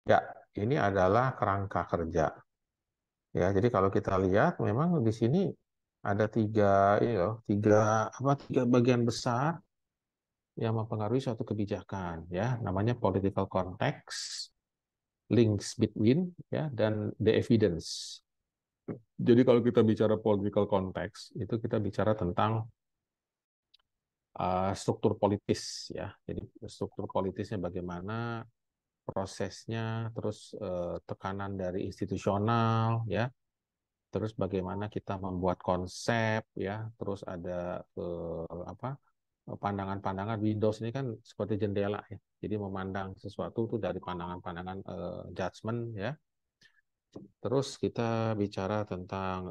Ya, ini adalah kerangka kerja. Ya, jadi kalau kita lihat, memang di sini ada tiga bagian besar yang mempengaruhi suatu kebijakan. Ya, namanya political context, links between, ya, dan the evidence. Jadi kalau kita bicara political context, itu kita bicara tentang struktur politis, ya. Jadi struktur politisnya bagaimana, prosesnya, terus tekanan dari institusional, ya, terus bagaimana kita membuat konsep, ya, terus ada apa, pandangan-pandangan. Windows ini kan seperti jendela, ya, jadi memandang sesuatu itu dari pandangan-pandangan judgment, ya. Terus kita bicara tentang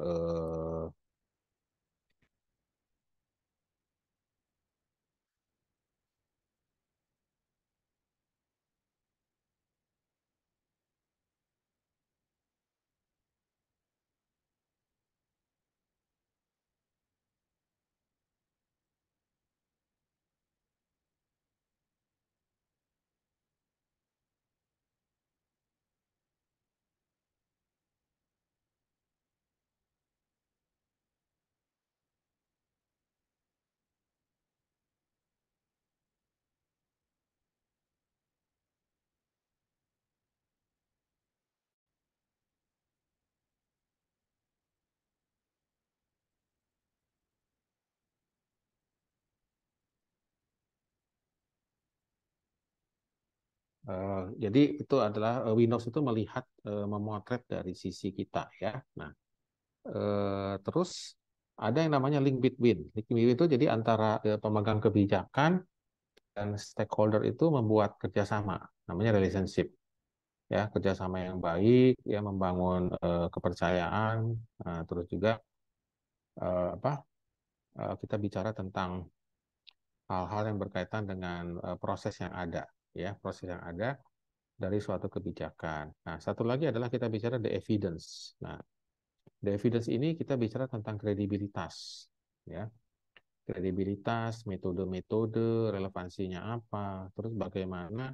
jadi itu adalah Windows itu melihat, memotret dari sisi kita, ya. Nah, terus ada yang namanya link between. Link between itu jadi antara pemegang kebijakan dan stakeholder itu membuat kerjasama, namanya relationship, ya, kerjasama yang baik, ya, membangun kepercayaan. Nah, terus juga apa, kita bicara tentang hal-hal yang berkaitan dengan proses yang ada, ya, proses yang ada dari suatu kebijakan. Nah, satu lagi adalah kita bicara the evidence. Nah, the evidence ini kita bicara tentang kredibilitas, ya, kredibilitas, metode-metode, relevansinya apa, terus bagaimana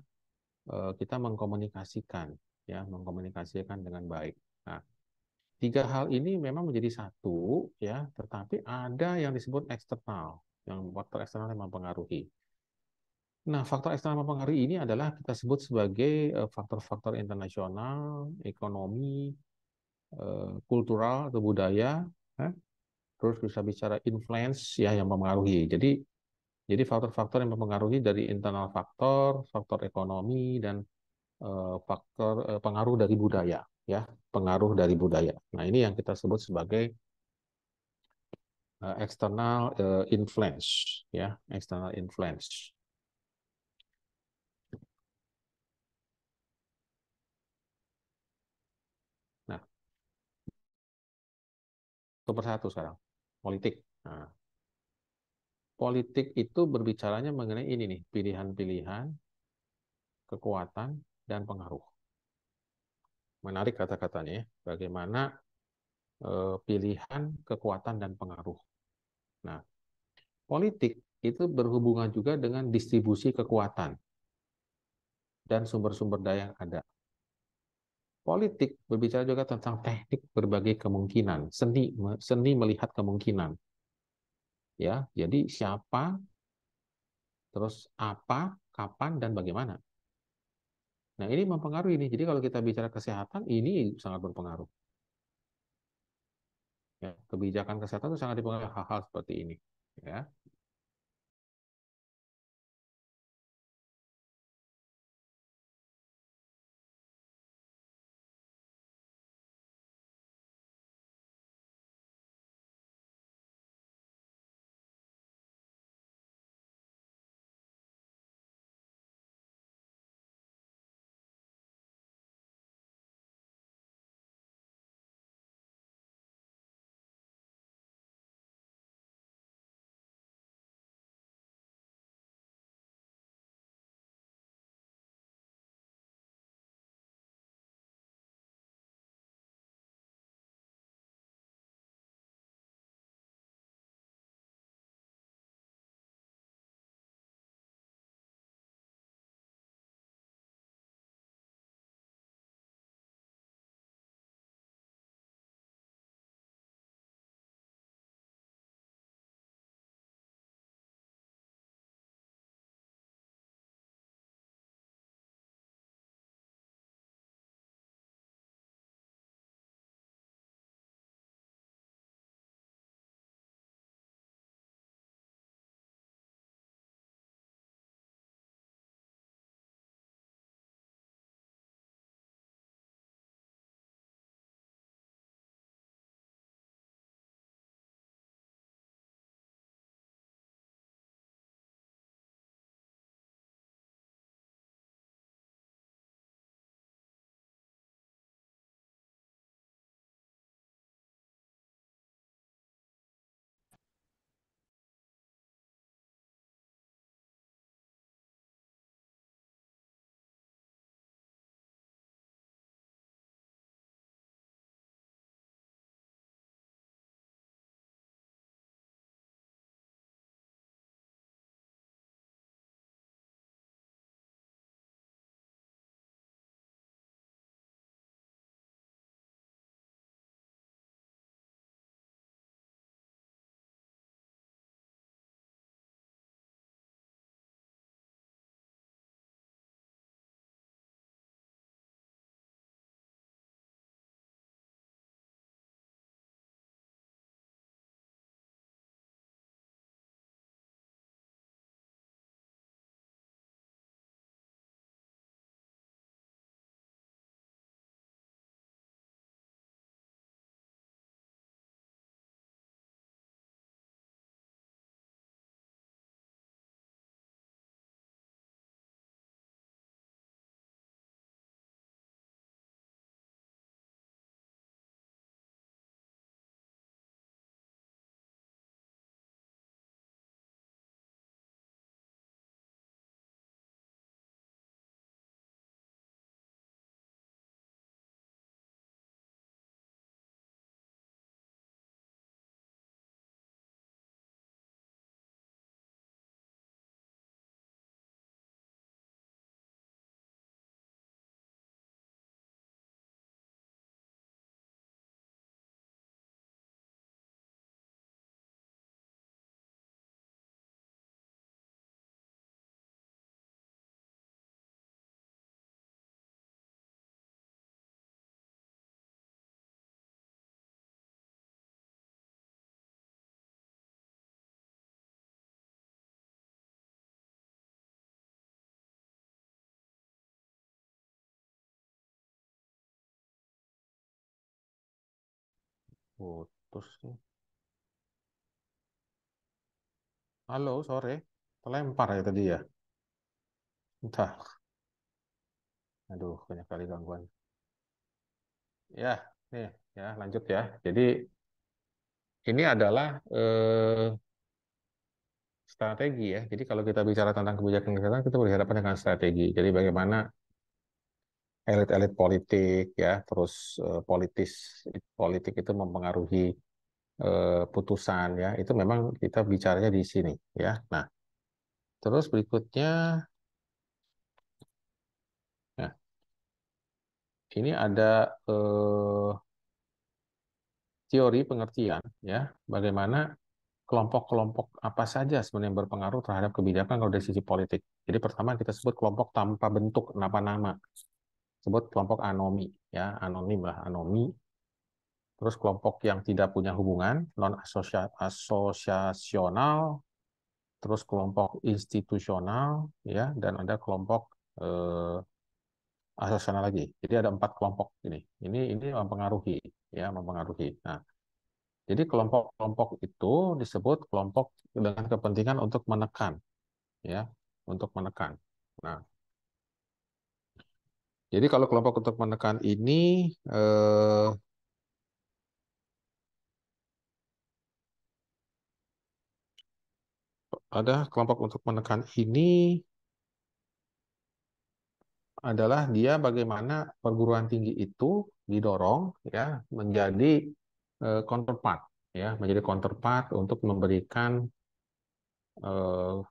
kita mengkomunikasikan, ya, mengkomunikasikan dengan baik. Nah, tiga hal ini memang menjadi satu, ya, tetapi ada yang disebut eksternal, yang faktor eksternal yang mempengaruhi. Nah, faktor eksternal mempengaruhi ini adalah kita sebut sebagai faktor-faktor internasional, ekonomi, kultural atau budaya, ya. Terus bisa bicara influence, ya, yang mempengaruhi. Jadi faktor-faktor yang mempengaruhi dari internal faktor, faktor ekonomi, dan faktor pengaruh dari budaya, ya, pengaruh dari budaya. Nah, ini yang kita sebut sebagai external influence, ya, external influence. Nah, satu persatu sekarang politik. Nah, politik itu berbicaranya mengenai ini nih, pilihan-pilihan, kekuatan, dan pengaruh. Menarik kata-katanya, ya. Bagaimana pilihan, kekuatan, dan pengaruh. Nah, politik itu berhubungan juga dengan distribusi kekuatan dan sumber-sumber daya yang ada. Politik berbicara juga tentang teknik berbagai kemungkinan, seni melihat kemungkinan, ya. Jadi siapa, terus apa, kapan, dan bagaimana. Nah, ini mempengaruhi ini. Jadi kalau kita bicara kesehatan, ini sangat berpengaruh. Ya, kebijakan kesehatan itu sangat dipengaruhi hal-hal seperti ini. Ya. Putus nih. Halo, sore. Terlempar ya tadi ya. Entah. Aduh, banyak kali gangguan. Ya, nih, ya lanjut ya. Jadi ini adalah strategi ya. Jadi kalau kita bicara tentang kebijakan kesehatan, kita berhadapan dengan strategi. Jadi bagaimana elit-elit politik ya, terus politis politik itu mempengaruhi putusan ya. Itu memang kita bicaranya di sini ya. Nah, terus berikutnya, nah ini ada teori pengertian ya, bagaimana kelompok-kelompok apa saja sebenarnya yang berpengaruh terhadap kebijakan kalau dari sisi politik. Jadi pertama kita sebut kelompok tanpa bentuk nama-nama, sebut kelompok anomi ya, anonim lah, anomi. Terus kelompok yang tidak punya hubungan, non asosiasional, terus kelompok institusional ya, dan ada kelompok eh, asosiasional lagi. Jadi ada 4 kelompok ini. Ini mempengaruhi ya, mempengaruhi. Nah, jadi kelompok-kelompok itu disebut kelompok dengan kepentingan untuk menekan ya, untuk menekan. Nah, jadi kalau kelompok untuk menekan ini ada kelompok untuk menekan ini adalah dia bagaimana perguruan tinggi itu didorong ya menjadi counterpart ya, menjadi counterpart untuk memberikan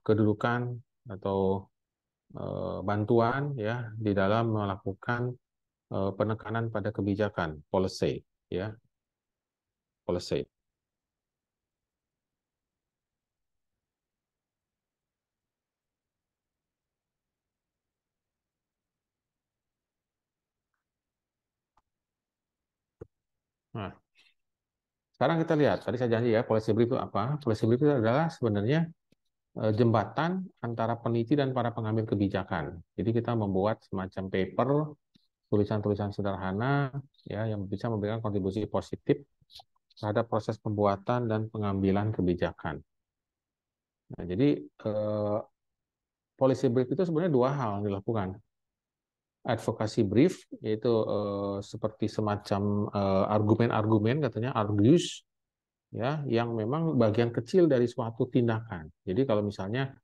kedudukan atau bantuan ya di dalam melakukan penekanan pada kebijakan policy ya, policy. Nah, sekarang kita lihat, tadi saya janji ya, policy brief itu apa? Policy brief itu adalah sebenarnya jembatan antara peneliti dan para pengambil kebijakan. Jadi kita membuat semacam paper, tulisan-tulisan sederhana ya yang bisa memberikan kontribusi positif terhadap proses pembuatan dan pengambilan kebijakan. Nah, jadi policy brief itu sebenarnya dua hal yang dilakukan. Advokasi brief yaitu seperti semacam argumen-argumen katanya argues ya yang memang bagian kecil dari suatu tindakan. Jadi kalau misalnya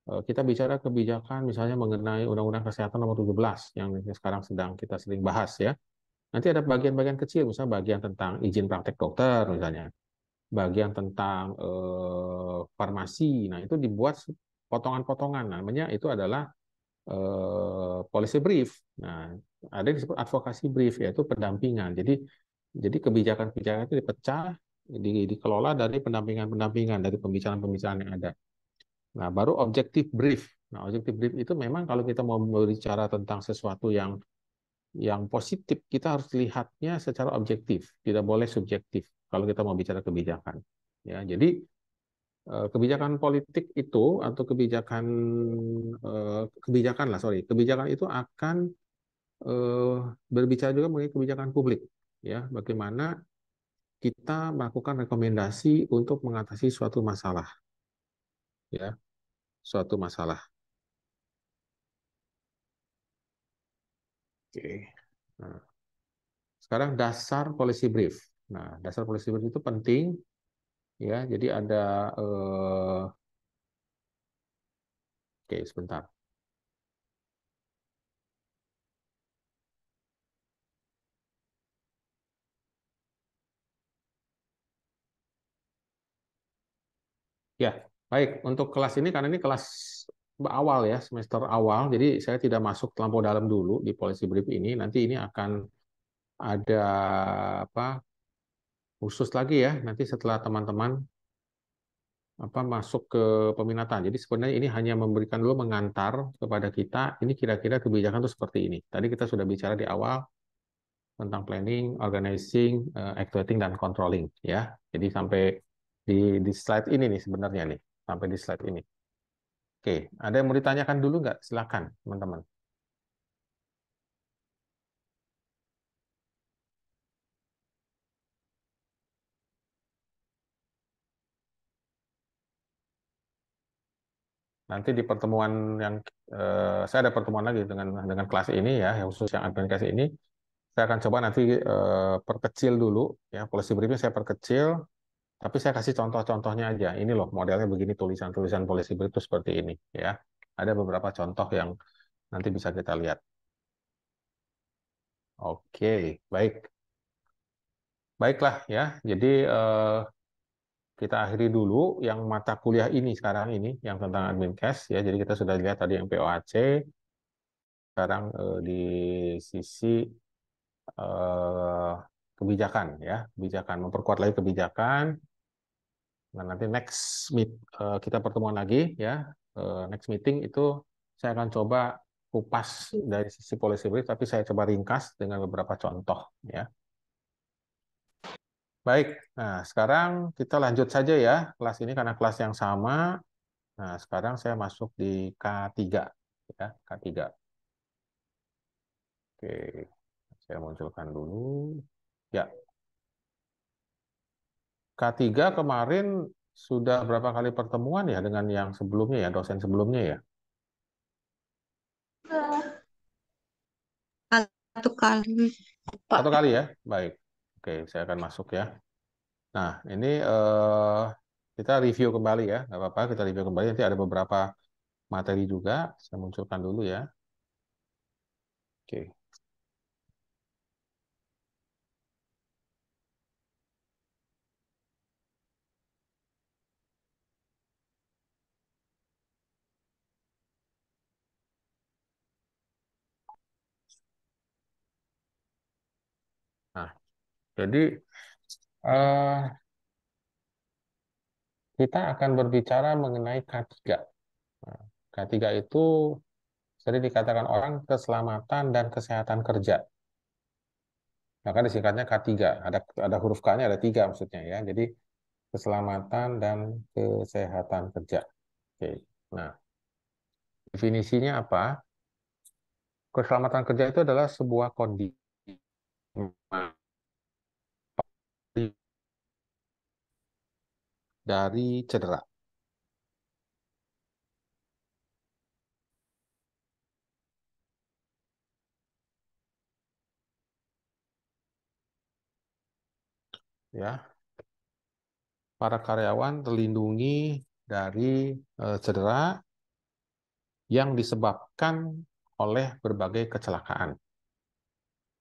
kita bicara kebijakan misalnya mengenai Undang-Undang Kesehatan Nomor 17 yang sekarang sedang kita sering bahas ya. Nanti ada bagian-bagian kecil, misalnya bagian tentang izin praktek dokter misalnya, bagian tentang farmasi. Nah, itu dibuat potongan-potongan. Namanya itu adalah policy brief. Nah, ada yang disebut advokasi brief, yaitu pendampingan. Jadi kebijakan-kebijakan itu dipecah, dikelola dari pendampingan-pendampingan, dari pembicaraan-pembicaraan yang ada. Nah, baru objective brief. Nah, objective brief itu memang kalau kita mau berbicara tentang sesuatu yang positif, kita harus lihatnya secara objektif, tidak boleh subjektif kalau kita mau bicara kebijakan. Ya, jadi kebijakan politik itu atau kebijakan lah, sorry, kebijakan itu akan eh, berbicara juga mengenai kebijakan publik. Ya, bagaimana kita melakukan rekomendasi untuk mengatasi suatu masalah. Ya, suatu masalah. Oke. Nah, sekarang dasar policy brief. Nah, dasar policy brief itu penting ya. Jadi ada oke, sebentar. Ya, baik. Untuk kelas ini, karena ini kelas awal ya, semester awal, jadi saya tidak masuk terlampau dalam dulu di policy brief ini. Nanti ini akan ada apa khusus lagi ya, nanti setelah teman-teman apa masuk ke peminatan. Jadi sebenarnya ini hanya memberikan dulu mengantar kepada kita, ini kira-kira kebijakan itu seperti ini. Tadi kita sudah bicara di awal tentang planning, organizing, actuating, dan controlling ya. Jadi sampai di slide ini nih sebenarnya nih, sampai di slide ini. Oke, ada yang mau ditanyakan dulu nggak? Silakan, teman-teman. nanti di pertemuan yang saya ada pertemuan lagi dengan kelas ini ya, yang khusus yang aplikasi ini, saya akan coba nanti perkecil dulu ya, policy briefing saya perkecil, tapi saya kasih contoh-contohnya aja. Ini loh modelnya begini, tulisan-tulisan policy brief itu seperti ini ya. Ada beberapa contoh yang nanti bisa kita lihat. Oke, baik. Baiklah ya. Jadi kita akhiri dulu yang mata kuliah ini sekarang ini yang tentang admin cash ya. Jadi kita sudah lihat tadi yang POAC, sekarang di sisi eh, kebijakan ya, kebijakan memperkuat lagi kebijakan. Nah, nanti kita pertemuan lagi ya. Next meeting itu saya akan coba kupas dari sisi policy brief, tapi saya coba ringkas dengan beberapa contoh ya. Baik, nah sekarang kita lanjut saja ya kelas ini karena kelas yang sama. Nah, sekarang saya masuk di K3 ya, K3. Oke, saya munculkan dulu. Ya, K3 kemarin sudah berapa kali pertemuan ya dengan yang sebelumnya ya, dosen sebelumnya ya? Satu kali, Pak. Satu kali ya? Baik. Oke, saya akan masuk ya. Nah, ini kita review kembali ya, nggak apa-apa, kita review kembali. Nanti ada beberapa materi juga, saya munculkan dulu ya. Oke. Nah, jadi eh, kita akan berbicara mengenai K3. Nah, K3 itu sering dikatakan orang keselamatan dan kesehatan kerja. Maka disingkatnya K3. Ada huruf K-nya ada tiga maksudnya ya. Jadi keselamatan dan kesehatan kerja. Oke. Nah, definisinya apa? Keselamatan kerja itu adalah sebuah kondisi dari cedera. Ya, para karyawan terlindungi dari cedera yang disebabkan oleh berbagai kecelakaan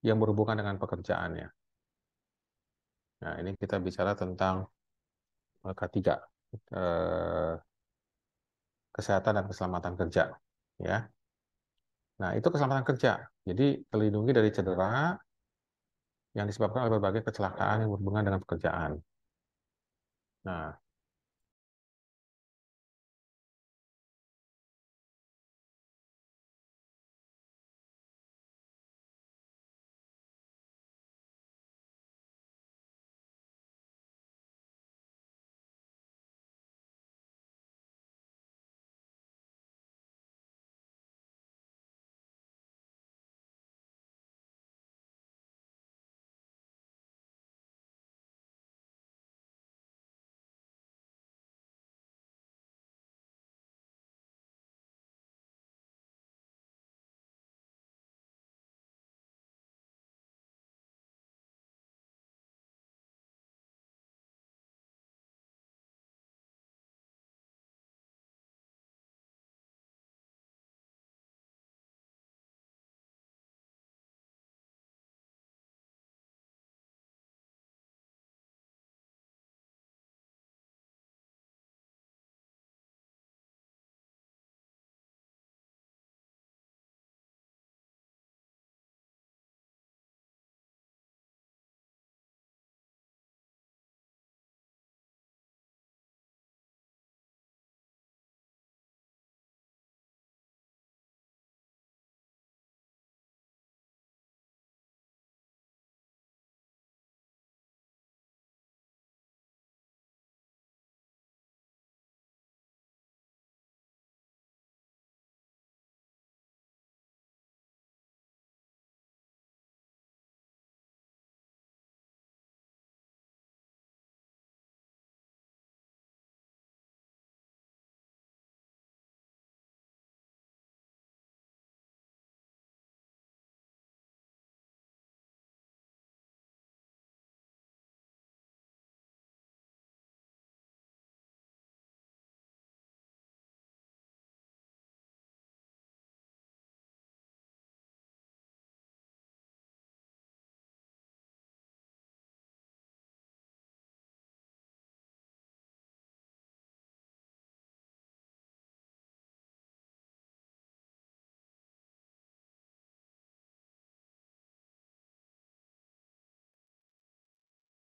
yang berhubungan dengan pekerjaannya. Nah, ini kita bicara tentang K3, eh, kesehatan dan keselamatan kerja. Ya, nah itu keselamatan kerja. Jadi terlindungi dari cedera yang disebabkan oleh berbagai kecelakaan yang berhubungan dengan pekerjaan. Nah,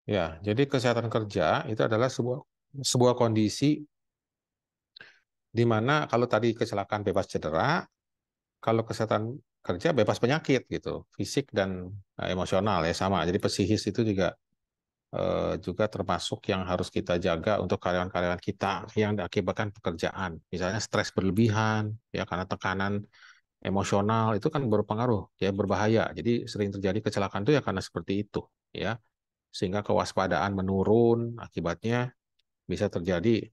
Ya, jadi kesehatan kerja itu adalah sebuah sebuah kondisi di mana kalau tadi kecelakaan bebas cedera, kalau kesehatan kerja bebas penyakit gitu, fisik dan emosional ya sama. Jadi psikis itu juga termasuk yang harus kita jaga untuk karyawan-karyawan kita yang diakibatkan pekerjaan. Misalnya stres berlebihan ya karena tekanan emosional itu kan berpengaruh ya berbahaya. Jadi sering terjadi kecelakaan itu ya karena seperti itu ya. Sehingga kewaspadaan menurun akibatnya bisa terjadi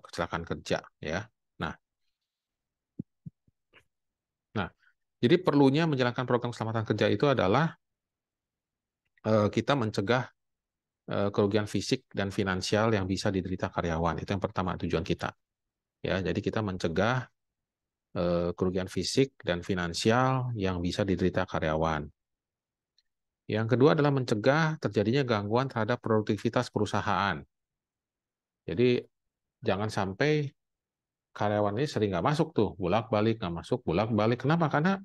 kecelakaan kerja ya. Nah, nah, jadi perlunya menjalankan program keselamatan kerja itu adalah kita mencegah kerugian fisik dan finansial yang bisa diderita karyawan. Itu yang pertama tujuan kita. Ya, jadi kita mencegah kerugian fisik dan finansial yang bisa diderita karyawan. Yang kedua adalah mencegah terjadinya gangguan terhadap produktivitas perusahaan. Jadi jangan sampai karyawan ini sering nggak masuk tuh, bolak-balik nggak masuk, bolak-balik. Kenapa? Karena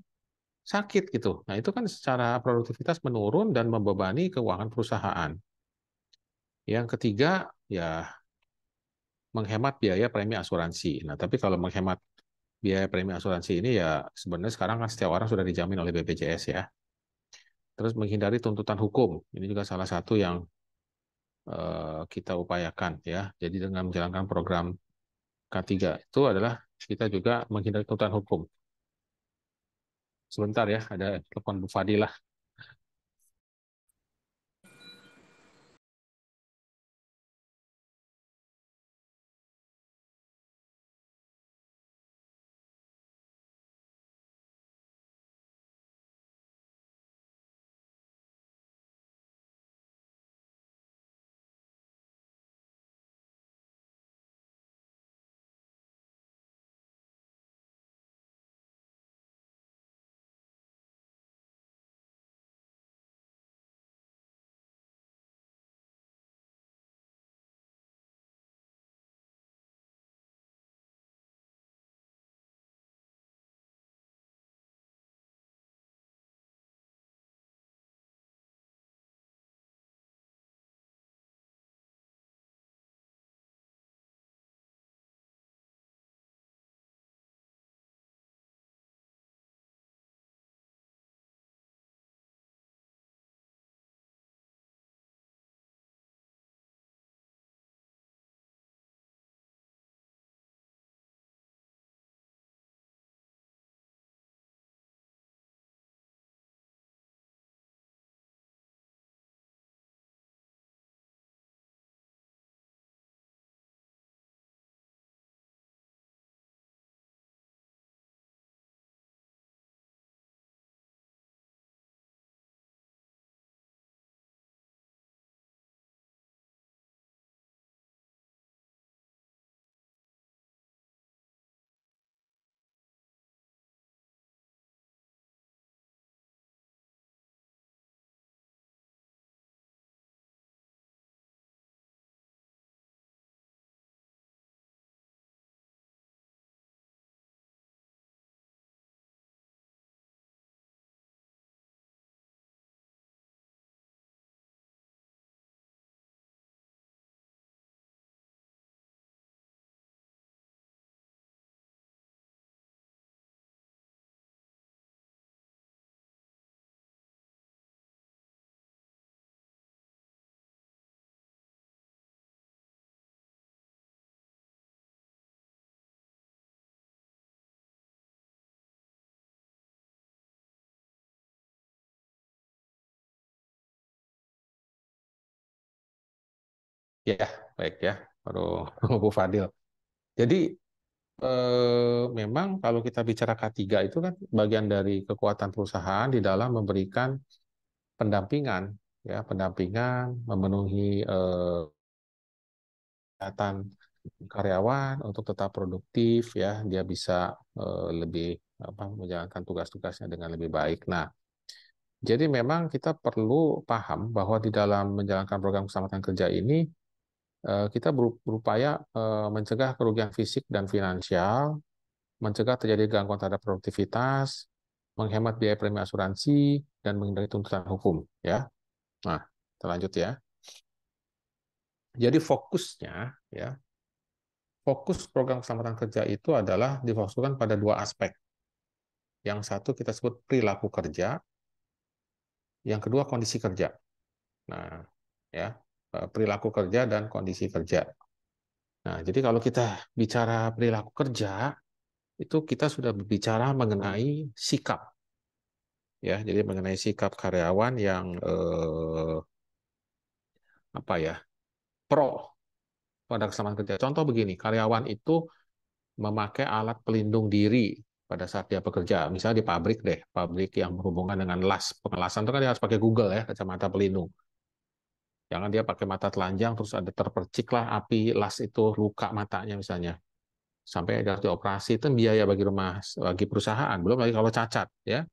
sakit gitu. Nah itu kan secara produktivitas menurun dan membebani keuangan perusahaan. Yang ketiga ya menghemat biaya premi asuransi. Nah tapi kalau menghemat biaya premi asuransi ini ya sebenarnya sekarang kan setiap orang sudah dijamin oleh BPJS ya. Terus menghindari tuntutan hukum. Ini juga salah satu yang kita upayakan ya. Jadi dengan menjalankan program K3 itu adalah kita juga menghindari tuntutan hukum. Sebentar ya, ada telepon Bu Fadilah. Ya, baik ya, baru Bu Fadil. Jadi memang kalau kita bicara K3 itu kan bagian dari kekuatan perusahaan di dalam memberikan pendampingan, ya pendampingan memenuhi kesehatan karyawan untuk tetap produktif, ya dia bisa lebih menjalankan tugas-tugasnya dengan lebih baik. Nah, jadi memang kita perlu paham bahwa di dalam menjalankan program keselamatan kerja ini kita berupaya mencegah kerugian fisik dan finansial, mencegah terjadi gangguan terhadap produktivitas, menghemat biaya premi asuransi, dan menghindari tuntutan hukum. Ya, nah, kita lanjut ya. Jadi fokusnya, ya, fokus program keselamatan kerja itu adalah difokuskan pada dua aspek. Yang satu kita sebut perilaku kerja, yang kedua kondisi kerja. Nah, ya, perilaku kerja dan kondisi kerja. Nah, jadi kalau kita bicara perilaku kerja, itu kita sudah berbicara mengenai sikap, ya. Jadi mengenai sikap karyawan yang apa ya, pro pada keselamatan kerja. Contoh begini, karyawan itu memakai alat pelindung diri pada saat dia bekerja. Misalnya di pabrik deh, pabrik yang berhubungan dengan las. Pengelasan itu kan dia harus pakai Google ya, kacamata pelindung. Jangan dia pakai mata telanjang terus ada terpercik lah api las itu luka matanya misalnya. Sampai ada dioperasi itu biaya bagi perusahaan, belum lagi kalau cacat ya.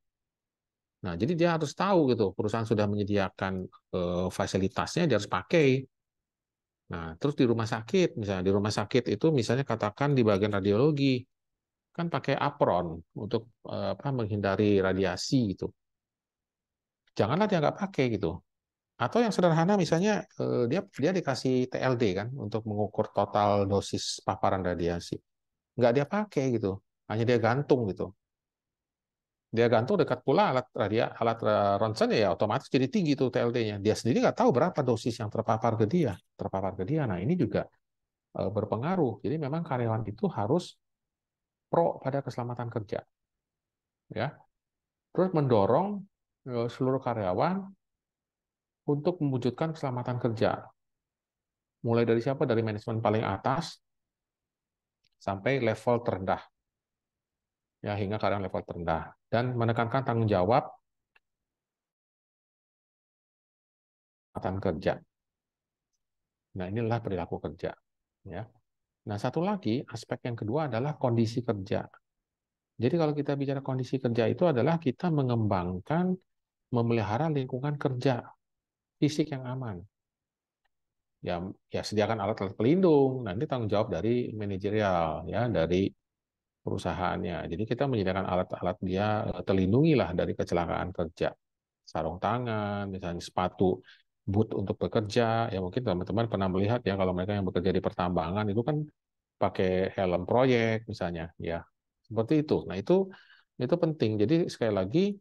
Nah, jadi dia harus tahu gitu, perusahaan sudah menyediakan fasilitasnya dia harus pakai. Nah, terus di rumah sakit, misalnya di rumah sakit itu misalnya katakan di bagian radiologi kan pakai apron untuk apa menghindari radiasi gitu. Janganlah dia nggak pakai gitu. Atau yang sederhana misalnya dia dikasih TLD kan untuk mengukur total dosis paparan radiasi. Nggak dia pakai gitu. Hanya dia gantung gitu. Dia gantung dekat pula alat ronsen ya otomatis jadi tinggi tuh TLD-nya. Dia sendiri nggak tahu berapa dosis yang terpapar ke dia. Nah ini juga berpengaruh. Jadi memang karyawan itu harus pro pada keselamatan kerja, ya. Terus mendorong seluruh karyawan untuk mewujudkan keselamatan kerja. Mulai dari siapa? Dari manajemen paling atas sampai level terendah, ya hingga karyawan level terendah. Dan menekankan tanggung jawab keselamatan kerja. Nah inilah perilaku kerja, ya. Nah satu lagi aspek yang kedua adalah kondisi kerja. Jadi kalau kita bicara kondisi kerja itu adalah kita mengembangkan, memelihara lingkungan kerja fisik yang aman. Ya, ya sediakan alat-alat pelindung. Nanti tanggung jawab dari manajerial, ya dari perusahaannya. Jadi kita menyediakan alat-alat dia terlindungi lah dari kecelakaan kerja. Sarung tangan, misalnya sepatu, boot untuk bekerja. Ya mungkin teman-teman pernah melihat ya kalau mereka yang bekerja di pertambangan itu kan pakai helm proyek misalnya, ya seperti itu. Nah itu penting. Jadi sekali lagi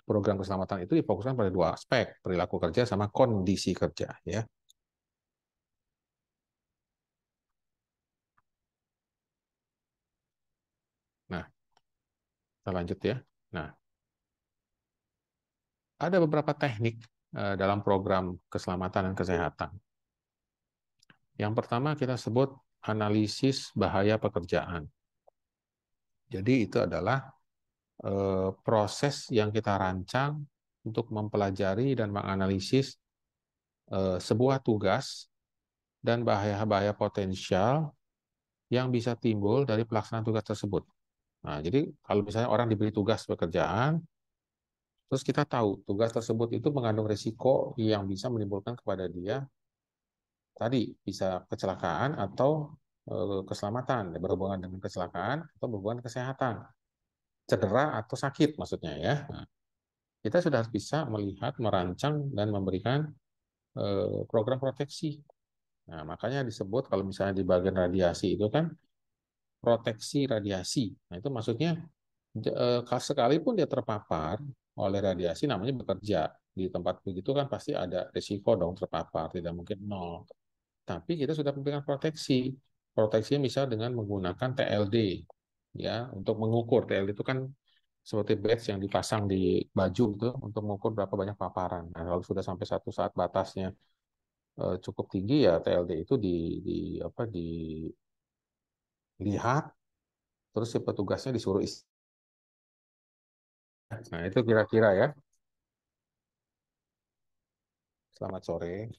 program keselamatan itu difokuskan pada dua aspek, perilaku kerja sama kondisi kerja, ya. Nah, kita lanjut ya. Nah, ada beberapa teknik dalam program keselamatan dan kesehatan. Yang pertama kita sebut analisis bahaya pekerjaan. Jadi itu adalah proses yang kita rancang untuk mempelajari dan menganalisis sebuah tugas dan bahaya-bahaya potensial yang bisa timbul dari pelaksanaan tugas tersebut. Nah, jadi kalau misalnya orang diberi tugas pekerjaan, terus kita tahu tugas tersebut itu mengandung risiko yang bisa menimbulkan kepada dia tadi bisa kecelakaan atau keselamatan, berhubungan dengan kecelakaan atau berhubungan kesehatan, cedera atau sakit maksudnya ya. Nah, kita sudah bisa melihat, merancang dan memberikan program proteksi. Nah, makanya disebut kalau misalnya di bagian radiasi itu kan proteksi radiasi. Nah, itu maksudnya sekalipun dia terpapar oleh radiasi namanya bekerja di tempat begitu kan pasti ada risiko dong terpapar, tidak mungkin nol. Tapi kita sudah memberikan proteksi. Proteksinya misal dengan menggunakan TLD, ya, untuk mengukur. TLD itu kan seperti badge yang dipasang di baju itu untuk mengukur berapa banyak paparan. Nah, kalau sudah sampai satu saat batasnya cukup tinggi ya TLD itu apa dilihat, terus si petugasnya disuruh istirahat. Nah, itu kira-kira ya. Selamat sore.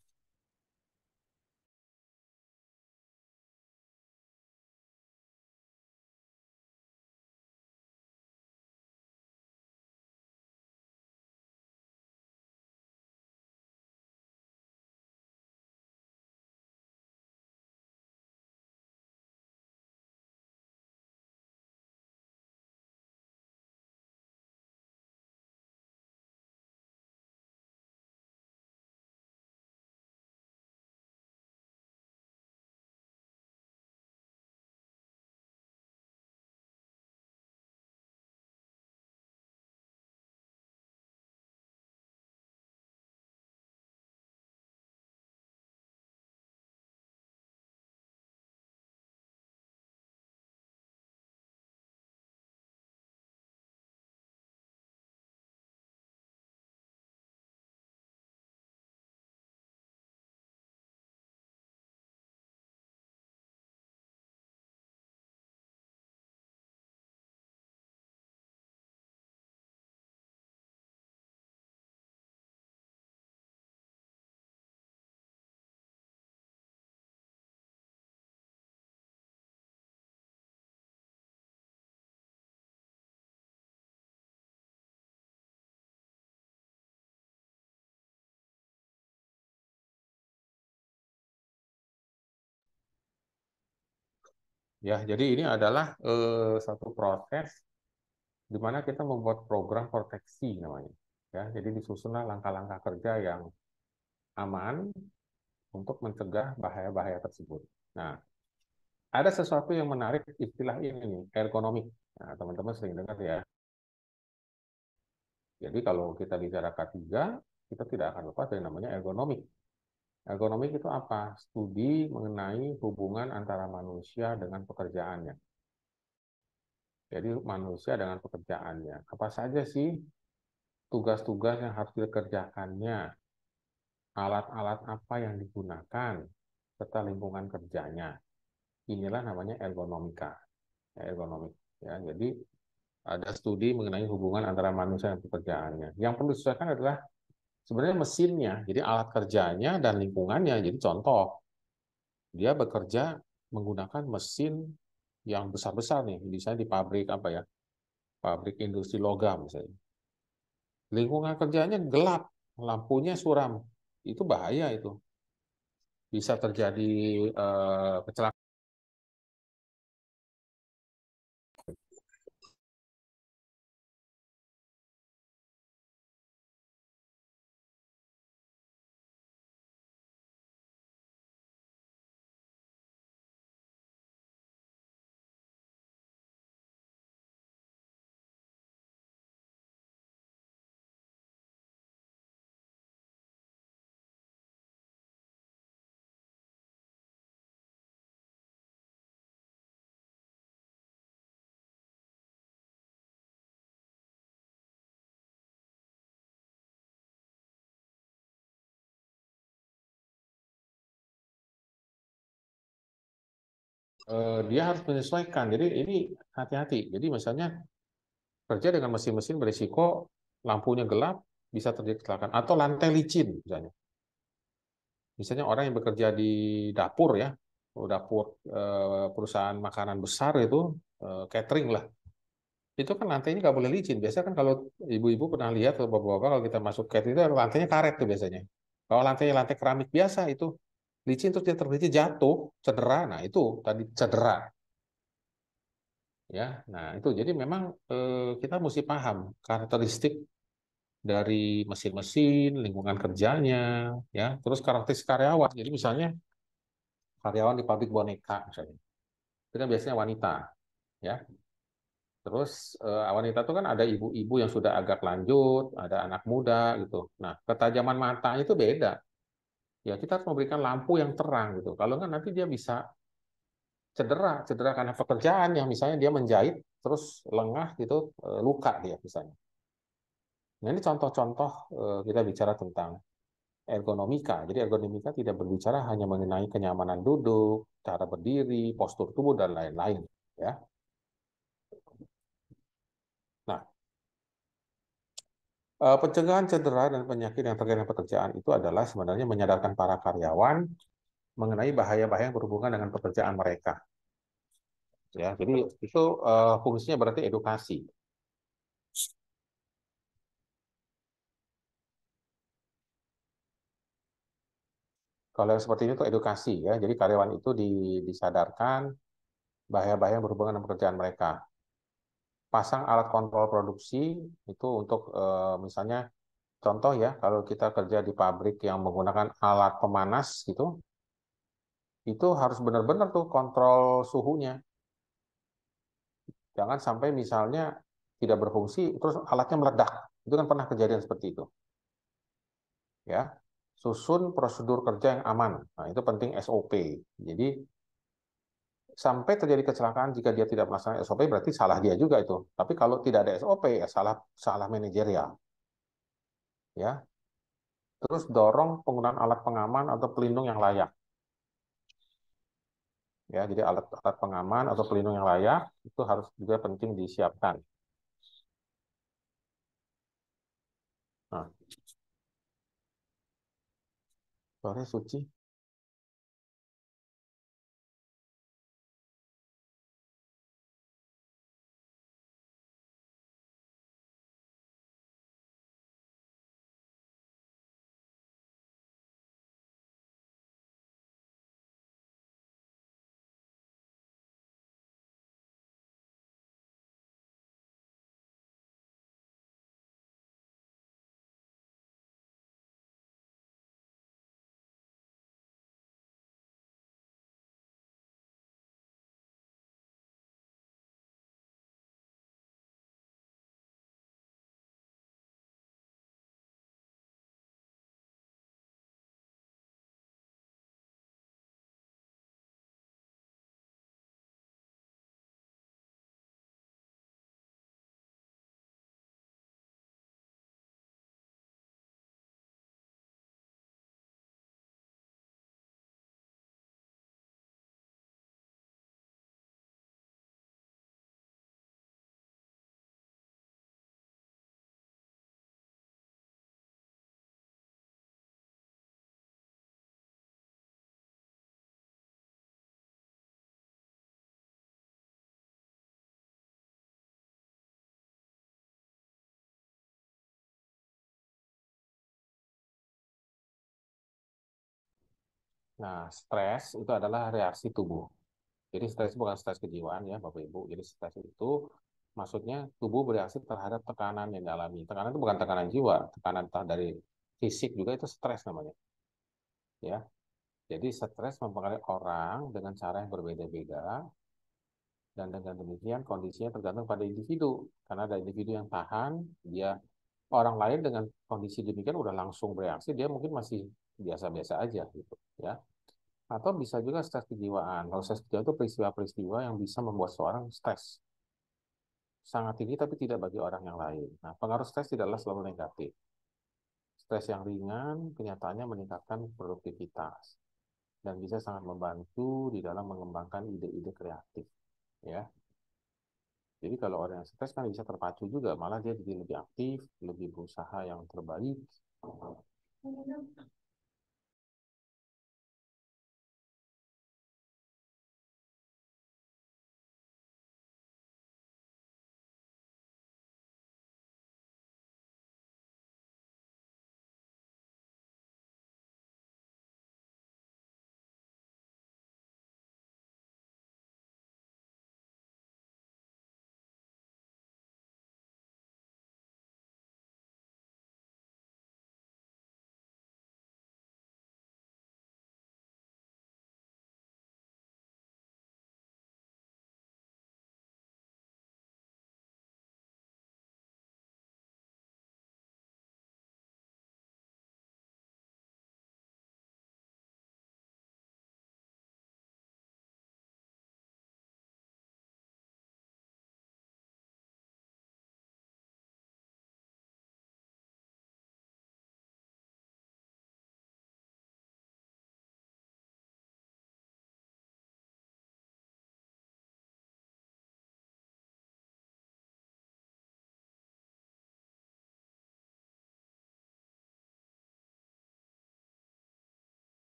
Ya, jadi ini adalah satu proses di mana kita membuat program proteksi namanya. Ya, jadi disusunlah langkah-langkah kerja yang aman untuk mencegah bahaya-bahaya tersebut. Nah, ada sesuatu yang menarik istilah ini nih, ergonomik. Nah, teman-teman sering dengar ya. Jadi kalau kita bicara K3, kita tidak akan lupa dengan namanya ergonomik. Ergonomik itu apa? Studi mengenai hubungan antara manusia dengan pekerjaannya. Jadi manusia dengan pekerjaannya. Apa saja sih tugas-tugas yang harus dikerjakannya? Alat-alat apa yang digunakan? Serta lingkungan kerjanya. Inilah namanya ergonomika. Ergonomik. Ya, jadi ada studi mengenai hubungan antara manusia dan pekerjaannya. Yang perlu disesuaikan adalah sebenarnya mesinnya, jadi alat kerjanya dan lingkungannya. Jadi contoh, dia bekerja menggunakan mesin yang besar-besar nih, misalnya di pabrik apa ya, pabrik industri logam misalnya. Lingkungan kerjanya gelap, lampunya suram, itu bahaya itu. Bisa terjadi kecelakaan. Dia harus menyesuaikan. Jadi ini hati-hati. Jadi misalnya kerja dengan mesin-mesin berisiko lampunya gelap, bisa terjadi kecelakaan atau lantai licin misalnya. Misalnya orang yang bekerja di dapur ya, dapur perusahaan makanan besar itu catering lah, itu kan lantainya nggak boleh licin. Biasanya kan kalau ibu-ibu pernah lihat atau bapak-bapak kalau kita masuk catering itu lantainya karet tuh biasanya. Kalau lantainya lantai keramik biasa itu licin terus dia terjadi jatuh, cedera. Nah itu tadi cedera ya. Nah itu jadi memang kita mesti paham karakteristik dari mesin-mesin, lingkungan kerjanya, ya, terus karakteristik karyawan. Jadi misalnya karyawan di pabrik boneka misalnya, itu kan biasanya wanita, ya. Terus wanita itu kan ada ibu-ibu yang sudah agak lanjut, ada anak muda gitu. Nah, ketajaman matanya itu beda. Ya kita harus memberikan lampu yang terang gitu. Kalau nggak nanti dia bisa cedera, cedera karena pekerjaan yang misalnya dia menjahit terus lengah gitu, luka dia misalnya. Nah ini contoh-contoh kita bicara tentang ergonomika. Jadi ergonomika tidak berbicara hanya mengenai kenyamanan duduk, cara berdiri, postur tubuh dan lain-lain, ya. Nah, pencegahan cedera dan penyakit yang terkait dengan pekerjaan itu adalah sebenarnya menyadarkan para karyawan mengenai bahaya-bahaya yang berhubungan dengan pekerjaan mereka. Ya, jadi itu fungsinya berarti edukasi. Kalau yang seperti ini itu edukasi ya. Jadi karyawan itu disadarkan bahaya-bahaya yang berhubungan dengan pekerjaan mereka. Pasang alat kontrol produksi itu untuk misalnya contoh ya, kalau kita kerja di pabrik yang menggunakan alat pemanas gitu, itu harus benar-benar tuh kontrol suhunya. Jangan sampai misalnya tidak berfungsi, terus alatnya meledak. Itu kan pernah kejadian seperti itu. Ya, susun prosedur kerja yang aman. Nah, itu penting SOP. Jadi sampai terjadi kecelakaan jika dia tidak melaksanakan SOP berarti salah dia juga itu. Tapi kalau tidak ada SOP ya salah salah manajerial. Ya, terus dorong penggunaan alat pengaman atau pelindung yang layak. Ya, jadi alat pengaman atau pelindung yang layak itu harus juga penting disiapkan. Nah, sore Suci. Nah, stres itu adalah reaksi tubuh. Jadi stres itu bukan stres kejiwaan ya Bapak Ibu. Jadi stres itu maksudnya tubuh bereaksi terhadap tekanan yang dialami. Tekanan itu bukan tekanan jiwa, tekanan entah dari fisik juga itu stres namanya. Ya, jadi stres mempengaruhi orang dengan cara yang berbeda-beda dan dengan demikian kondisinya tergantung pada individu. Karena ada individu yang tahan, dia orang lain dengan kondisi demikian udah langsung bereaksi, dia mungkin masih biasa-biasa aja gitu ya. Atau bisa juga stres kejiwaan. Kalau stres kejiwaan itu peristiwa-peristiwa yang bisa membuat seorang stres sangat tinggi tapi tidak bagi orang yang lain. Nah, pengaruh stres tidaklah selalu negatif. Stres yang ringan kenyataannya meningkatkan produktivitas dan bisa sangat membantu di dalam mengembangkan ide-ide kreatif, ya. Jadi kalau orang yang stres kan bisa terpacu juga, malah dia jadi lebih aktif, lebih berusaha yang terbaik.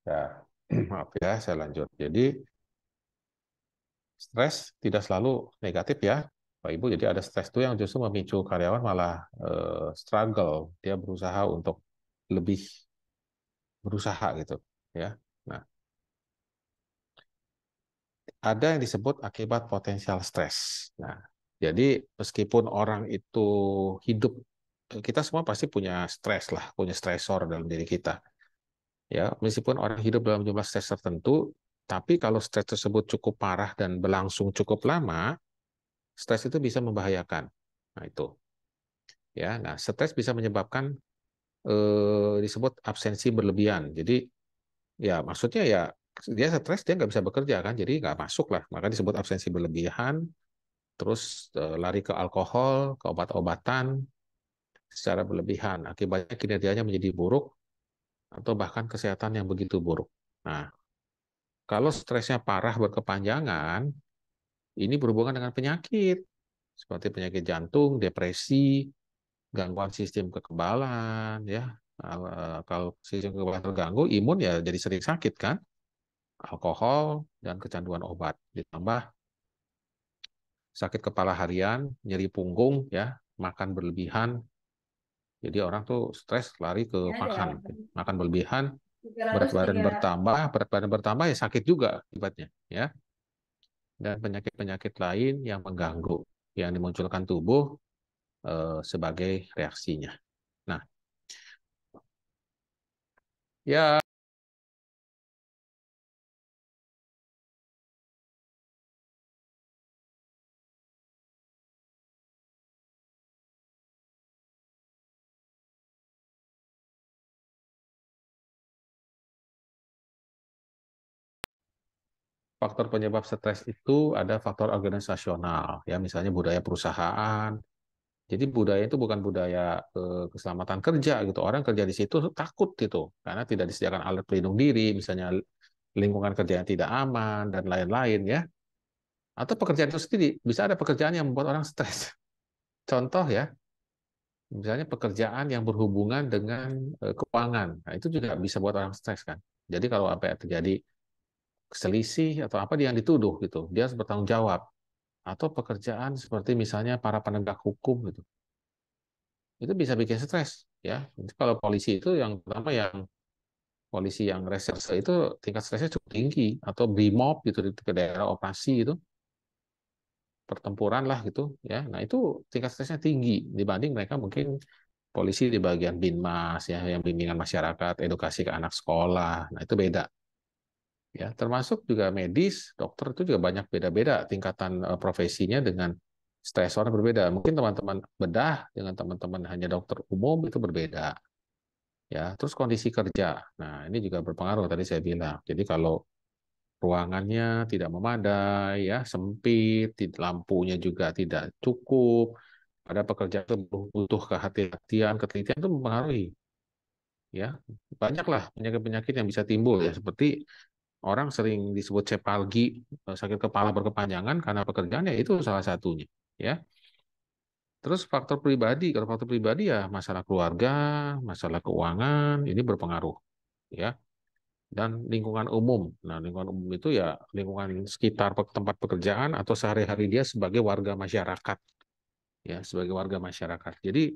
Ya, maaf ya, saya lanjut. Jadi, stres tidak selalu negatif ya, Pak Ibu. Jadi ada stres itu yang justru memicu karyawan malah struggle. Dia berusaha untuk lebih berusaha gitu, ya. Nah, ada yang disebut akibat potensial stres. Nah, jadi meskipun orang itu hidup kita semua pasti punya stres lah, punya stresor dalam diri kita. Ya, meskipun orang hidup dalam jumlah stres tertentu, tapi kalau stres tersebut cukup parah dan berlangsung cukup lama, stres itu bisa membahayakan. Nah, itu. Ya, nah, stres bisa menyebabkan disebut absensi berlebihan. Jadi, ya maksudnya ya dia stres dia nggak bisa bekerja kan, jadi nggak masuk lah. Maka disebut absensi berlebihan. Terus lari ke alkohol, ke obat-obatan secara berlebihan. Akibatnya kinerjanya menjadi buruk atau bahkan kesehatan yang begitu buruk. Nah, kalau stresnya parah berkepanjangan, ini berhubungan dengan penyakit seperti penyakit jantung, depresi, gangguan sistem kekebalan, ya. Kalau sistem kekebalan terganggu, imun ya jadi sering sakit kan, alkohol dan kecanduan obat, ditambah sakit kepala harian, nyeri punggung, ya, makan berlebihan. Jadi orang tuh stres lari ke makan, makan berlebihan, berat badan bertambah ya sakit juga akibatnya, ya. Dan penyakit-penyakit lain yang mengganggu, yang dimunculkan tubuh sebagai reaksinya. Nah, ya faktor penyebab stres itu ada faktor organisasional, ya misalnya budaya perusahaan. Jadi budaya itu bukan budaya keselamatan kerja gitu. Orang kerja di situ takut gitu karena tidak disediakan alat pelindung diri, misalnya lingkungan kerja yang tidak aman dan lain-lain ya. Atau pekerjaan itu sendiri bisa ada pekerjaan yang membuat orang stres. Contoh ya, misalnya pekerjaan yang berhubungan dengan keuangan. Nah, itu juga bisa buat orang stres kan. Jadi kalau apa yang terjadi selisih atau apa dia yang dituduh gitu, dia harus bertanggung jawab. Atau pekerjaan seperti misalnya para penegak hukum gitu, itu bisa bikin stres ya. Jadi kalau polisi itu yang pertama yang polisi yang reserse itu tingkat stresnya cukup tinggi, atau brimob gitu di daerah operasi itu pertempuran lah gitu ya. Nah itu tingkat stresnya tinggi dibanding mereka mungkin polisi di bagian binmas ya, yang bimbingan masyarakat, edukasi ke anak sekolah. Nah itu beda ya. Termasuk juga medis, dokter itu juga banyak beda-beda tingkatan profesinya dengan stresor berbeda. Mungkin teman-teman bedah dengan teman-teman hanya dokter umum itu berbeda. Ya, terus kondisi kerja. Nah, ini juga berpengaruh tadi saya bilang. Jadi kalau ruangannya tidak memadai, ya sempit, lampunya juga tidak cukup, ada pekerjaan itu butuh kehati-hatian, ketelitian itu mempengaruhi. Ya, banyaklah penyakit-penyakit yang bisa timbul ya, seperti orang sering disebut cepalgi, sakit kepala berkepanjangan karena pekerjaannya itu salah satunya. Ya, terus faktor pribadi, kalau faktor pribadi ya masalah keluarga, masalah keuangan, ini berpengaruh. Ya, dan lingkungan umum. Nah, lingkungan umum itu ya lingkungan sekitar tempat pekerjaan atau sehari-hari dia sebagai warga masyarakat, ya, sebagai warga masyarakat. Jadi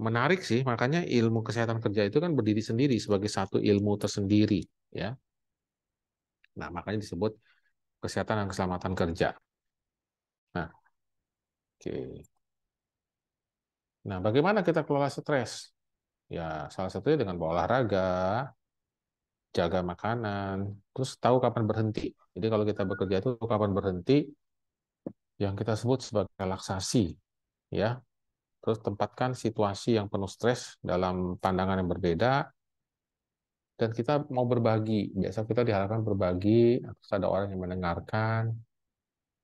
menarik sih, makanya ilmu kesehatan kerja itu kan berdiri sendiri sebagai satu ilmu tersendiri, ya. Nah, makanya disebut kesehatan dan keselamatan kerja. Nah, oke. Nah, bagaimana kita kelola stres? Ya, salah satunya dengan berolahraga, jaga makanan, terus tahu kapan berhenti. Jadi kalau kita bekerja itu tahu kapan berhenti, yang kita sebut sebagai relaksasi, ya. Terus tempatkan situasi yang penuh stres dalam pandangan yang berbeda, dan kita mau berbagi. Biasa kita diharapkan berbagi, terus ada orang yang mendengarkan,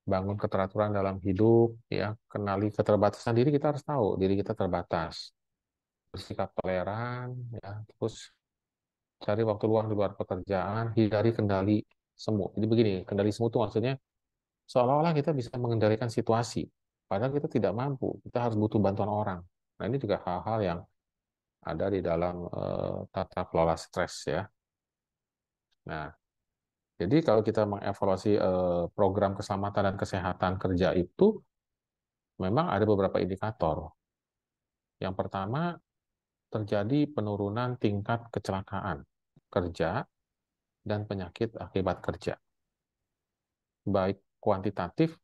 bangun keteraturan dalam hidup, ya, kenali keterbatasan diri. Kita harus tahu diri kita terbatas, bersikap toleran, ya, terus cari waktu luang di luar pekerjaan, hindari kendali semu. Jadi begini, kendali semu itu maksudnya seolah-olah kita bisa mengendalikan situasi, padahal kita tidak mampu. Kita harus butuh bantuan orang. Nah, ini juga hal-hal yang ada di dalam tata kelola stres ya. Nah, jadi kalau kita mengevaluasi program keselamatan dan kesehatan kerja itu memang ada beberapa indikator. Yang pertama, terjadi penurunan tingkat kecelakaan kerja dan penyakit akibat kerja, baik kuantitatif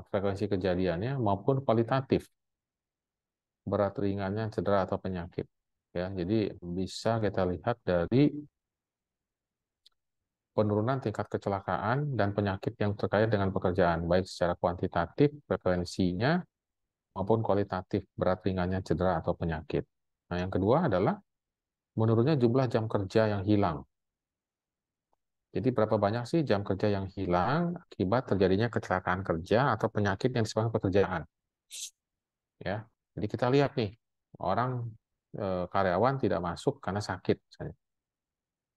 frekuensi kejadiannya maupun kualitatif. berat ringannya, cedera atau penyakit. Ya, jadi bisa kita lihat dari penurunan tingkat kecelakaan dan penyakit yang terkait dengan pekerjaan, baik secara kuantitatif, frekuensinya, maupun kualitatif, berat ringannya, cedera atau penyakit. Nah, yang kedua adalah menurunnya jumlah jam kerja yang hilang. Jadi berapa banyak sih jam kerja yang hilang akibat terjadinya kecelakaan kerja atau penyakit yang disebabkan pekerjaan? Ya, jadi kita lihat nih orang karyawan tidak masuk karena sakit, misalnya.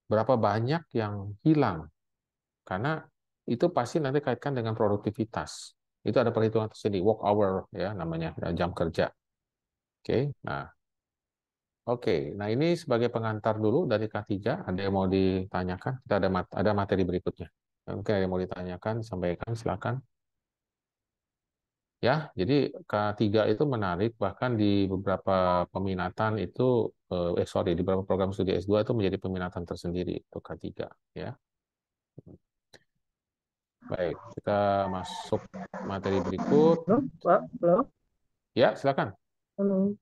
Berapa banyak yang hilang karena itu pasti nanti kaitkan dengan produktivitas. Itu ada perhitungan tersendiri, work hour ya namanya, jam kerja. Oke, nah oke, nah ini sebagai pengantar dulu dari K3. Ada yang mau ditanyakan? Kita ada materi berikutnya. Mungkin ada yang mau ditanyakan, sampaikan, silakan. Ya, jadi K3 itu menarik, bahkan di beberapa peminatan itu, sorry, di beberapa program studi S2 itu menjadi peminatan tersendiri untuk K3. Ya, baik, kita masuk materi berikut. Halo, Pak. Halo. Ya, silakan. Halo.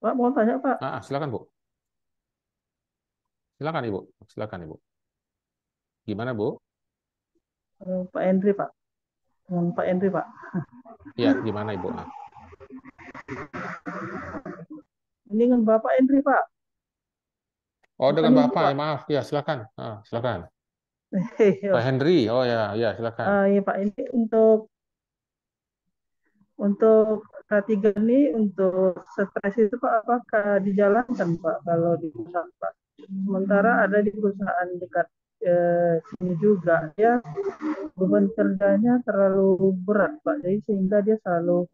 Pak, mau tanya, Pak. Silakan Bu. Silakan Ibu. Silakan Ibu. Gimana Bu? Pak Henry, Pak. Pak Henry, Pak. Ya, gimana Ibu? Ini dengan Bapak Henry, Pak. Oh, Bukan dengan Ibu, Bapak, Pak. ya maaf. Ya, silakan. Silakan. Pak Iya. Henry. Oh ya, ya silakan. Ya, Pak, ini untuk K3 ini untuk stres itu Pak, apakah dijalankan Pak kalau di perusahaan Pak? Sementara ada di perusahaan dekat sini juga ya, beban kerjanya terlalu berat Pak, jadi sehingga dia selalu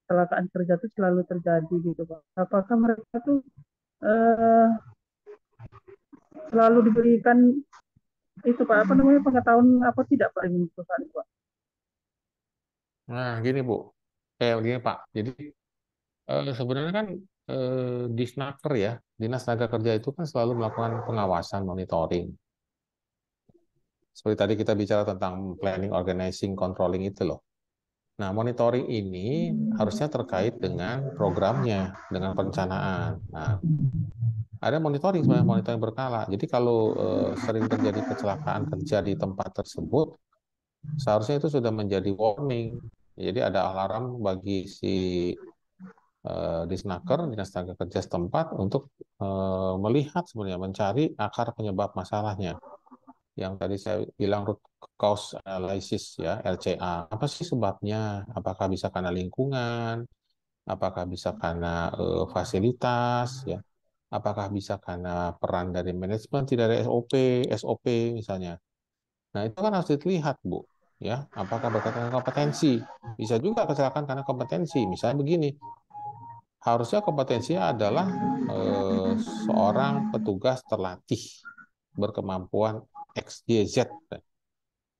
kecelakaan kerja itu selalu terjadi gitu Pak. Apakah mereka tuh eh, selalu diberikan itu Pak, apa namanya, pengetahuan apa tidak Pak di perusahaan itu Pak? Nah, gini Bu. Gini Pak. Jadi sebenarnya kan Disnaker ya, Dinas Tenaga Kerja itu kan selalu melakukan pengawasan, monitoring. Seperti tadi kita bicara tentang planning, organizing, controlling itu loh. Nah, monitoring ini harusnya terkait dengan programnya, dengan perencanaan. Nah, ada monitoring sebenarnya, monitoring berkala. Jadi kalau sering terjadi kecelakaan kerja di tempat tersebut, seharusnya itu sudah menjadi warning. Jadi ada alarm bagi si Disnaker, Dinas Tenaga Kerja setempat untuk melihat sebenarnya, mencari akar penyebab masalahnya. Yang tadi saya bilang root cause analysis ya, RCA. Apa sih sebabnya? Apakah bisa karena lingkungan? Apakah bisa karena fasilitas ya? Apakah bisa karena peran dari manajemen, tidak ada SOP misalnya. Nah, itu kan harus dilihat, Bu. Ya, apakah berkaitan dengan kompetensi? Bisa juga kecelakaan karena kompetensi. Misalnya begini, harusnya kompetensinya adalah seorang petugas terlatih berkemampuan X, Y, Z.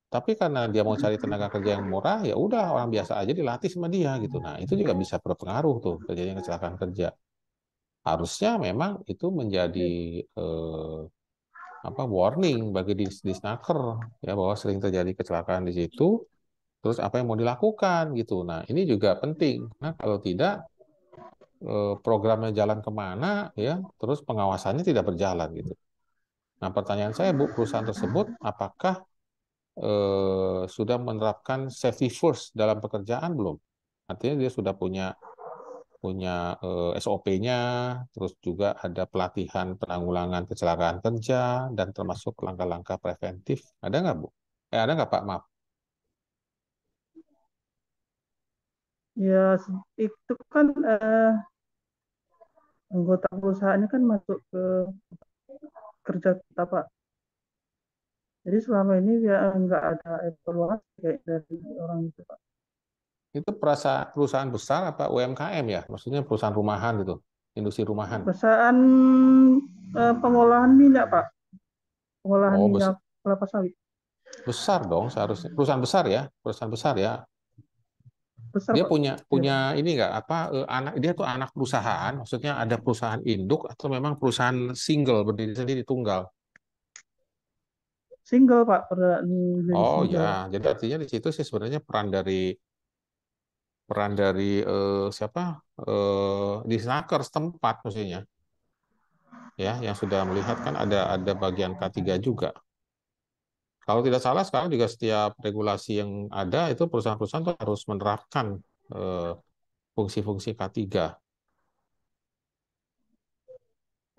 Tapi karena dia mau cari tenaga kerja yang murah, ya udah orang biasa aja dilatih sama dia gitu. Nah, itu juga bisa berpengaruh tuh terjadinya kecelakaan kerja. Harusnya memang itu menjadi eh, apa warning bagi disnaker ya, bahwa sering terjadi kecelakaan di situ. Terus apa yang mau dilakukan gitu. Nah, ini juga penting. Nah, kalau tidak programnya jalan kemana ya, terus pengawasannya tidak berjalan gitu. Nah, pertanyaan saya Bu, perusahaan tersebut apakah sudah menerapkan safety first dalam pekerjaan belum? Artinya dia sudah punya punya SOP-nya, terus juga ada pelatihan penanggulangan kecelakaan kerja dan termasuk langkah-langkah preventif. Ada nggak Bu? Ada nggak Pak? Maaf. Ya, itu kan anggota perusahaannya kan masuk ke kerja kita Pak. Jadi selama ini ya nggak ada evaluasi kayak dari orang itu Pak. Itu perusahaan besar apa UMKM ya? Maksudnya perusahaan rumahan gitu, industri rumahan. Perusahaan pengolahan minyak Pak, pengolahan Oh, minyak kelapa sawit. besar dong seharusnya. Perusahaan besar ya, perusahaan besar ya. Besar Dia Pak. punya Iya punya Pak. ini nggak apa anak dia tuh anak perusahaan, maksudnya ada perusahaan induk atau memang perusahaan single berdiri sendiri tunggal. Single Pak, pada jadi Oh ya, single. jadi artinya di situ sih sebenarnya peran dari peran dari siapa di snaker setempat mestinya, ya, yang sudah melihat kan ada bagian K3 juga. Kalau tidak salah sekarang juga setiap regulasi yang ada itu perusahaan-perusahaan tuh harus menerapkan eh, fungsi-fungsi K3.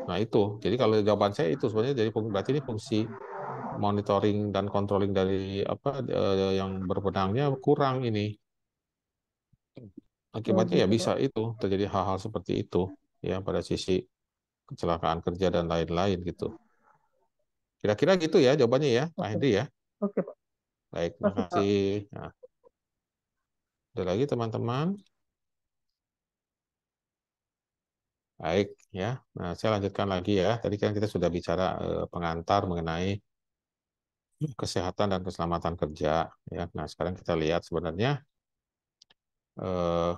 Nah itu, jadi kalau jawaban saya itu sebenarnya jadi berarti ini fungsi monitoring dan controlling dari apa yang berwenangnya kurang ini. Oh Akibatnya ya gitu bisa Pak. itu terjadi hal-hal seperti itu ya pada sisi kecelakaan kerja dan lain-lain gitu. Kira-kira gitu ya jawabannya ya, Pak Oke Hendri ya. oke Pak. Baik, Terima terima kasih Pak. kasih. Nah, ada lagi teman-teman. Baik ya. Nah, saya lanjutkan lagi ya. Tadi kan kita sudah bicara pengantar mengenai kesehatan dan keselamatan kerja ya. Nah, sekarang kita lihat sebenarnya eh,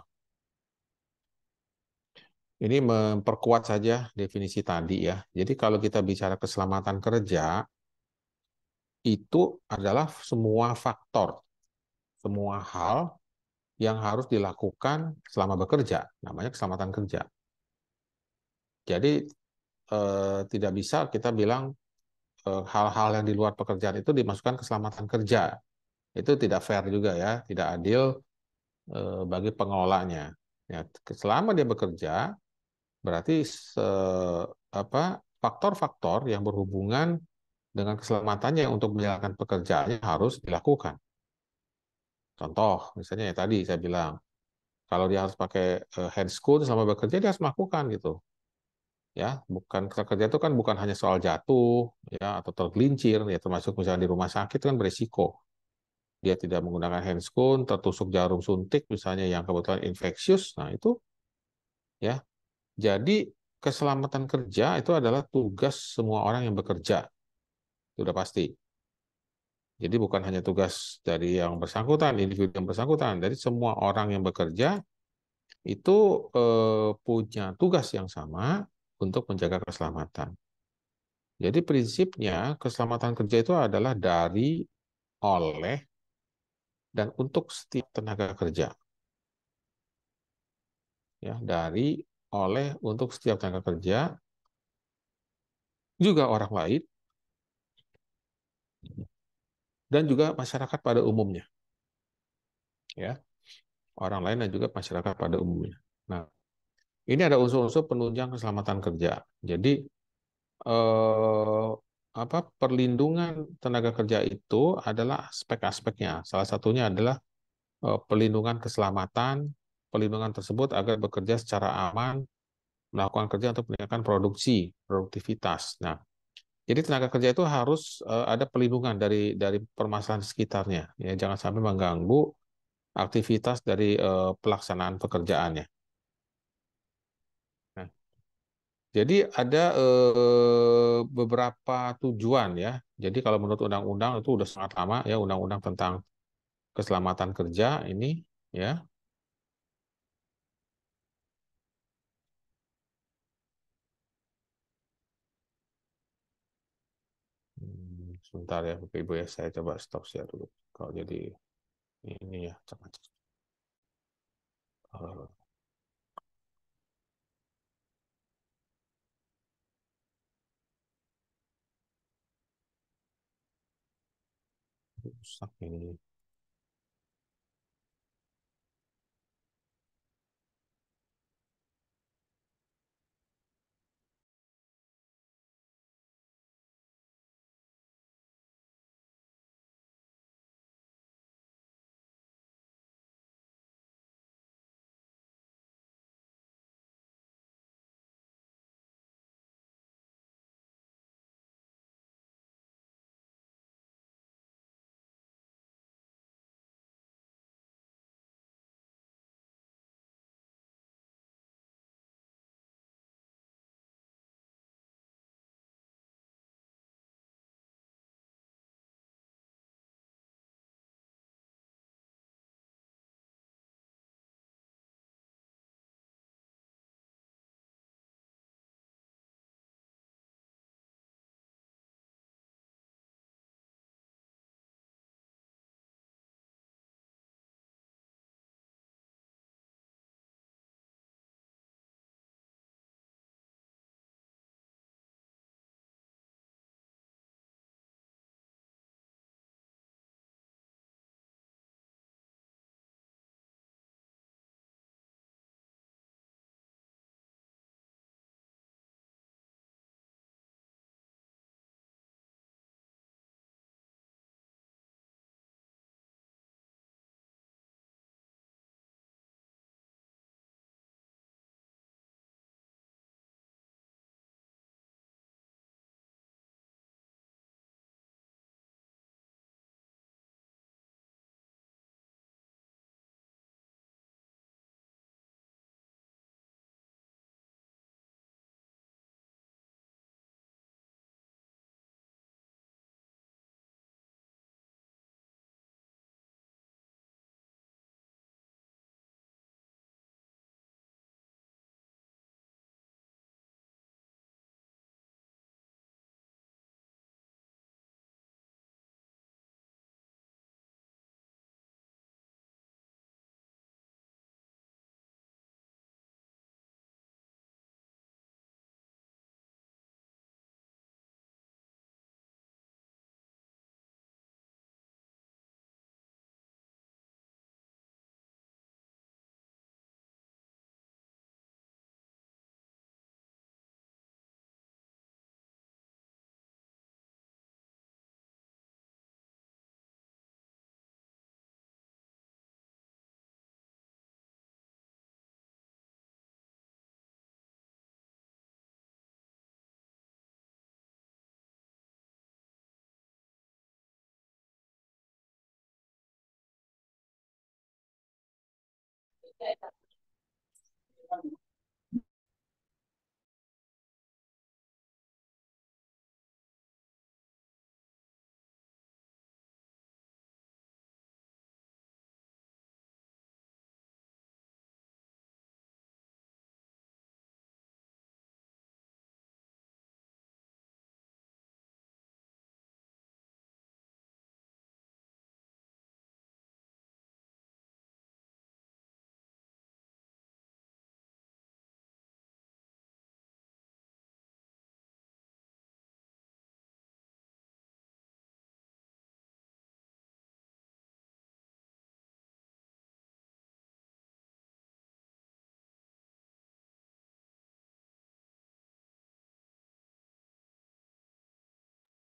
ini memperkuat saja definisi tadi ya. Jadi kalau kita bicara keselamatan kerja itu adalah semua faktor, semua hal yang harus dilakukan selama bekerja, namanya keselamatan kerja. Jadi tidak bisa kita bilang hal-hal yang di luar pekerjaan itu dimasukkan keselamatan kerja. Itu tidak fair juga ya, tidak adil bagi pengelolanya. Ya, selama dia bekerja, berarti apa faktor-faktor yang berhubungan dengan keselamatannya untuk menjalankan pekerjaannya harus dilakukan. Contoh, misalnya ya tadi saya bilang, kalau dia harus pakai handscoon selama bekerja, dia harus melakukan gitu. Ya, bukan kerja itu kan bukan hanya soal jatuh, ya atau tergelincir, ya termasuk misalnya di rumah sakit kan berisiko. Dia tidak menggunakan handscoon, tertusuk jarum suntik misalnya yang kebetulan infeksius, nah itu ya. Jadi keselamatan kerja itu adalah tugas semua orang yang bekerja, itu sudah pasti. Jadi bukan hanya tugas dari yang bersangkutan, individu yang bersangkutan, dari semua orang yang bekerja itu punya tugas yang sama untuk menjaga keselamatan. Jadi prinsipnya keselamatan kerja itu adalah dari, oleh, dan untuk setiap tenaga kerja. Ya, dari, oleh, untuk setiap tenaga kerja, juga orang lain, dan juga masyarakat pada umumnya. Ya, orang lain dan juga masyarakat pada umumnya. Nah, ini ada unsur-unsur penunjang keselamatan kerja. Jadi eh, apa perlindungan tenaga kerja itu adalah aspek-aspeknya. Salah satunya adalah pelindungan keselamatan, pelindungan tersebut agar bekerja secara aman, melakukan kerja untuk meningkatkan produksi, produktivitas. Nah, jadi tenaga kerja itu harus ada pelindungan dari permasalahan sekitarnya. Ya, jangan sampai mengganggu aktivitas dari pelaksanaan pekerjaannya. Nah, jadi ada beberapa tujuan ya. Jadi kalau menurut undang-undang itu udah sangat lama ya, undang-undang tentang keselamatan kerja ini ya. Sebentar ya, Bapak Ibu ya, saya coba stop share dulu. Kalau jadi ini ya, sangat rusak ini.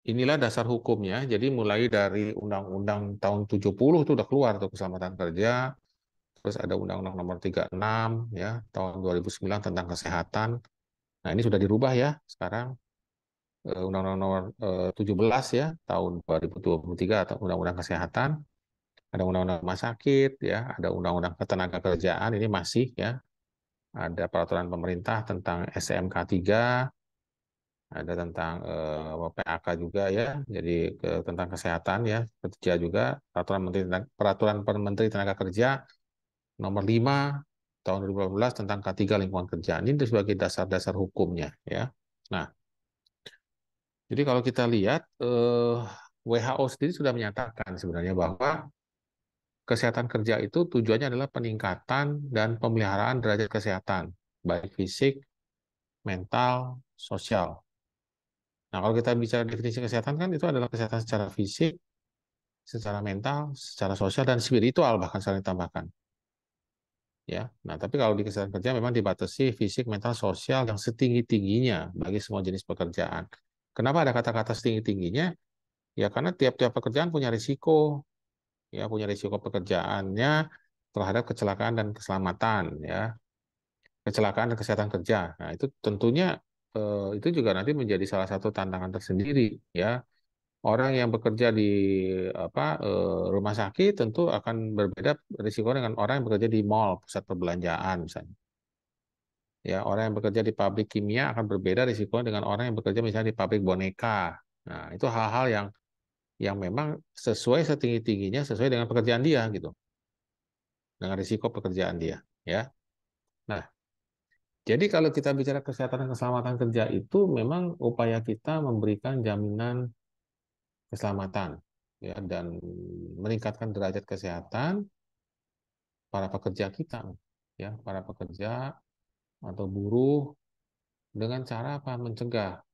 Inilah dasar hukumnya. Jadi mulai dari Undang-Undang tahun 70 itu udah keluar tuh keselamatan kerja. Terus ada Undang-Undang nomor 36 ya tahun 2009 tentang kesehatan. Nah, ini sudah dirubah ya sekarang. Undang-Undang nomor 17 ya tahun 2023 atau Undang-Undang Kesehatan. Ada Undang-Undang Rumah Sakit ya, ada Undang-Undang Ketenagakerjaan ini masih ya. Ada peraturan pemerintah tentang SMK 3, ada tentang PAK juga ya, jadi tentang kesehatan ya, kerja juga, peraturan Menteri Tenaga Kerja nomor 5 tahun 2018 tentang K3 lingkungan kerja. Ini sebagai dasar-dasar hukumnya ya. Nah, jadi kalau kita lihat WHO sendiri sudah menyatakan sebenarnya bahwa kesehatan kerja itu tujuannya adalah peningkatan dan pemeliharaan derajat kesehatan, baik fisik, mental, sosial. Nah, kalau kita bicara definisi kesehatan kan itu adalah kesehatan secara fisik, secara mental, secara sosial dan spiritual bahkan saling ditambahkan. Ya. Nah, tapi kalau di kesehatan kerja memang dibatasi fisik, mental, sosial yang setinggi-tingginya bagi semua jenis pekerjaan. Kenapa ada kata-kata setinggi-tingginya? Ya karena tiap-tiap pekerjaan punya risiko, ya punya risiko pekerjaannya terhadap kecelakaan dan keselamatan, ya kecelakaan dan kesehatan kerja. Nah, itu tentunya itu juga nanti menjadi salah satu tantangan tersendiri, ya. Orang yang bekerja di rumah sakit tentu akan berbeda risiko dengan orang yang bekerja di mall, pusat perbelanjaan misalnya. Ya, orang yang bekerja di pabrik kimia akan berbeda risikonya dengan orang yang bekerja misalnya di pabrik boneka. Nah, itu hal-hal yang memang sesuai setinggi-tingginya sesuai dengan pekerjaan dia gitu. Dengan risiko pekerjaan dia, ya. Nah, jadi kalau kita bicara kesehatan dan keselamatan kerja itu memang upaya kita memberikan jaminan keselamatan ya dan meningkatkan derajat kesehatan para pekerja kita ya, para pekerja atau buruh dengan cara apa? Mencegah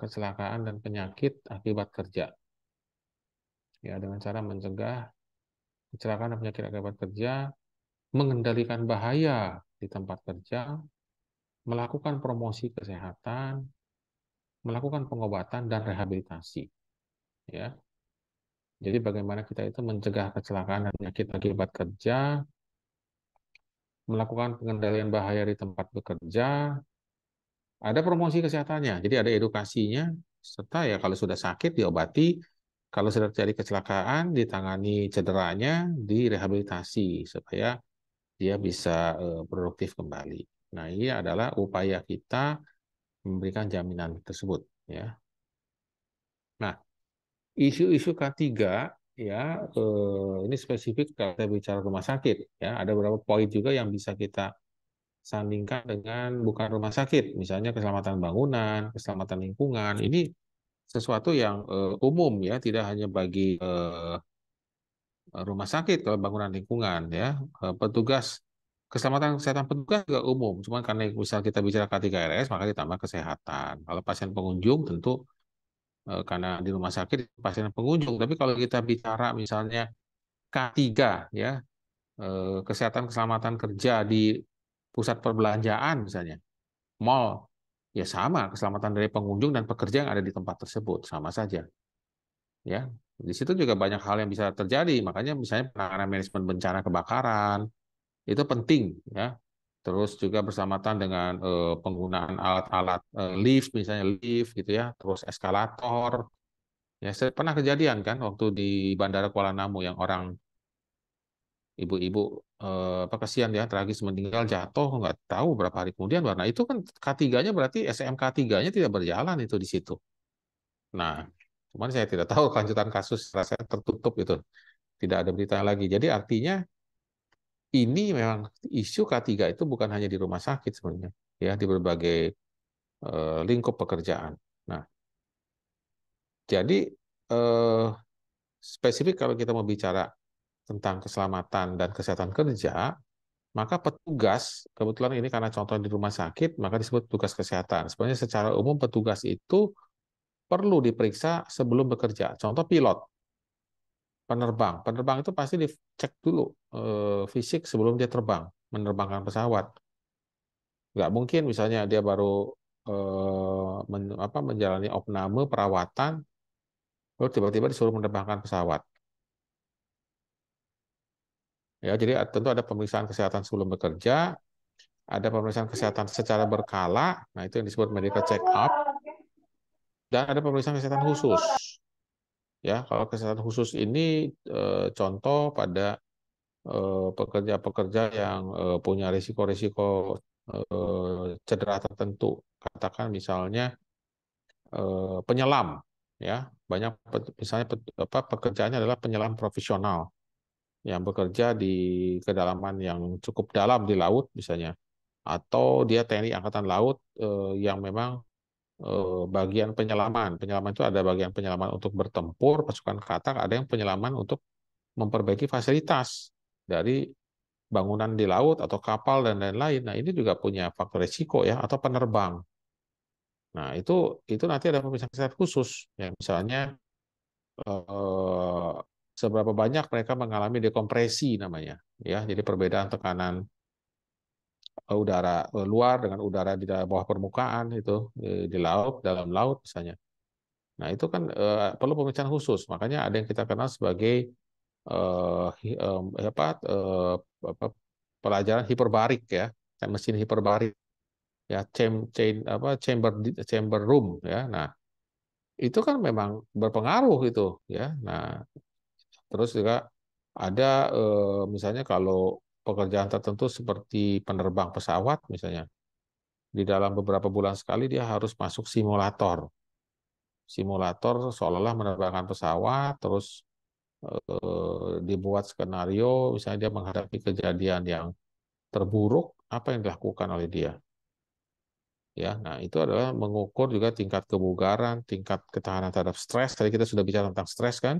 kecelakaan dan penyakit akibat kerja. Ya, dengan cara mencegah kecelakaan dan penyakit akibat kerja, mengendalikan bahaya di tempat kerja, melakukan promosi kesehatan, melakukan pengobatan dan rehabilitasi. Ya, jadi bagaimana kita itu mencegah kecelakaan dan penyakit akibat kerja, melakukan pengendalian bahaya di tempat bekerja, ada promosi kesehatannya, jadi ada edukasinya, serta ya kalau sudah sakit diobati, kalau sudah terjadi kecelakaan ditangani cederanya, direhabilitasi supaya dia bisa produktif kembali. Nah, ini adalah upaya kita memberikan jaminan tersebut, ya. Nah, isu-isu K3 ya ini spesifik kalau kita bicara rumah sakit ya ada beberapa poin juga yang bisa kita sandingkan dengan bukan rumah sakit misalnya keselamatan bangunan, keselamatan lingkungan ini sesuatu yang umum ya tidak hanya bagi rumah sakit kalau bangunan lingkungan ya petugas keselamatan kesehatan petugas juga umum cuman karena misal kita bicara K3RS maka ditambah kesehatan kalau pasien pengunjung tentu karena di rumah sakit pasien pengunjung. Tapi kalau kita bicara misalnya K3 ya, kesehatan keselamatan kerja di pusat perbelanjaan misalnya, mall, ya sama keselamatan dari pengunjung dan pekerja yang ada di tempat tersebut sama saja. Ya, di situ juga banyak hal yang bisa terjadi. Makanya misalnya penanganan manajemen bencana kebakaran itu penting ya. Terus juga bersamaan dengan penggunaan alat-alat lift misalnya lift gitu ya, terus eskalator. Ya, pernah kejadian kan waktu di Bandara Kuala Namu yang orang ibu-ibu apa kasihan ya, tragis meninggal jatuh nggak tahu berapa hari kemudian. Nah itu kan K3-nya berarti SMK 3-nya tidak berjalan itu di situ. Nah, cuman saya tidak tahu kelanjutan kasus, rasanya tertutup itu, tidak ada berita lagi. Jadi artinya ini memang isu K3 itu bukan hanya di rumah sakit sebenarnya, ya di berbagai lingkup pekerjaan. Nah, jadi eh, spesifik kalau kita mau bicara tentang keselamatan dan kesehatan kerja, maka petugas, kebetulan ini karena contoh di rumah sakit, maka disebut petugas kesehatan. Sebenarnya secara umum petugas itu perlu diperiksa sebelum bekerja. Contoh pilot, penerbang. Penerbang itu pasti dicek dulu fisik sebelum dia terbang, menerbangkan pesawat. Nggak mungkin misalnya dia baru menjalani opname perawatan, lalu tiba-tiba disuruh menerbangkan pesawat. Ya, jadi tentu ada pemeriksaan kesehatan sebelum bekerja, ada pemeriksaan kesehatan secara berkala, nah itu yang disebut medical check up, dan ada pemeriksaan kesehatan khusus. Ya, kalau kesehatan khusus ini contoh pada pekerja-pekerja yang punya risiko-risiko cedera tertentu. Katakan misalnya penyelam, ya banyak misalnya pekerjaannya adalah penyelam profesional yang bekerja di kedalaman yang cukup dalam di laut misalnya, atau dia TNI Angkatan Laut yang memang bagian penyelaman. Penyelaman itu ada bagian penyelaman untuk bertempur, pasukan katak, ada yang penyelaman untuk memperbaiki fasilitas dari bangunan di laut atau kapal dan lain-lain. Nah, ini juga punya faktor risiko ya, atau penerbang. Nah, itu nanti ada pemeriksaan kesehatan khusus yang misalnya eh, seberapa banyak mereka mengalami dekompresi namanya, ya. Jadi perbedaan tekanan udara luar dengan udara di bawah permukaan itu di laut, dalam laut misalnya. Nah, itu kan perlu pemeriksaan khusus. Makanya ada yang kita kenal sebagai eh, hi- eh, apa, eh, apa, pelajaran hiperbarik ya, mesin hiperbarik ya, chamber chamber room ya. Nah, itu kan memang berpengaruh itu ya. Nah, terus juga ada misalnya kalau pekerjaan tertentu seperti penerbang pesawat misalnya, di dalam beberapa bulan sekali dia harus masuk simulator. Simulator seolah-olah menerbangkan pesawat, terus dibuat skenario, misalnya dia menghadapi kejadian yang terburuk, apa yang dilakukan oleh dia. Ya, nah itu adalah mengukur juga tingkat kebugaran, tingkat ketahanan terhadap stres. Tadi kita sudah bicara tentang stres kan.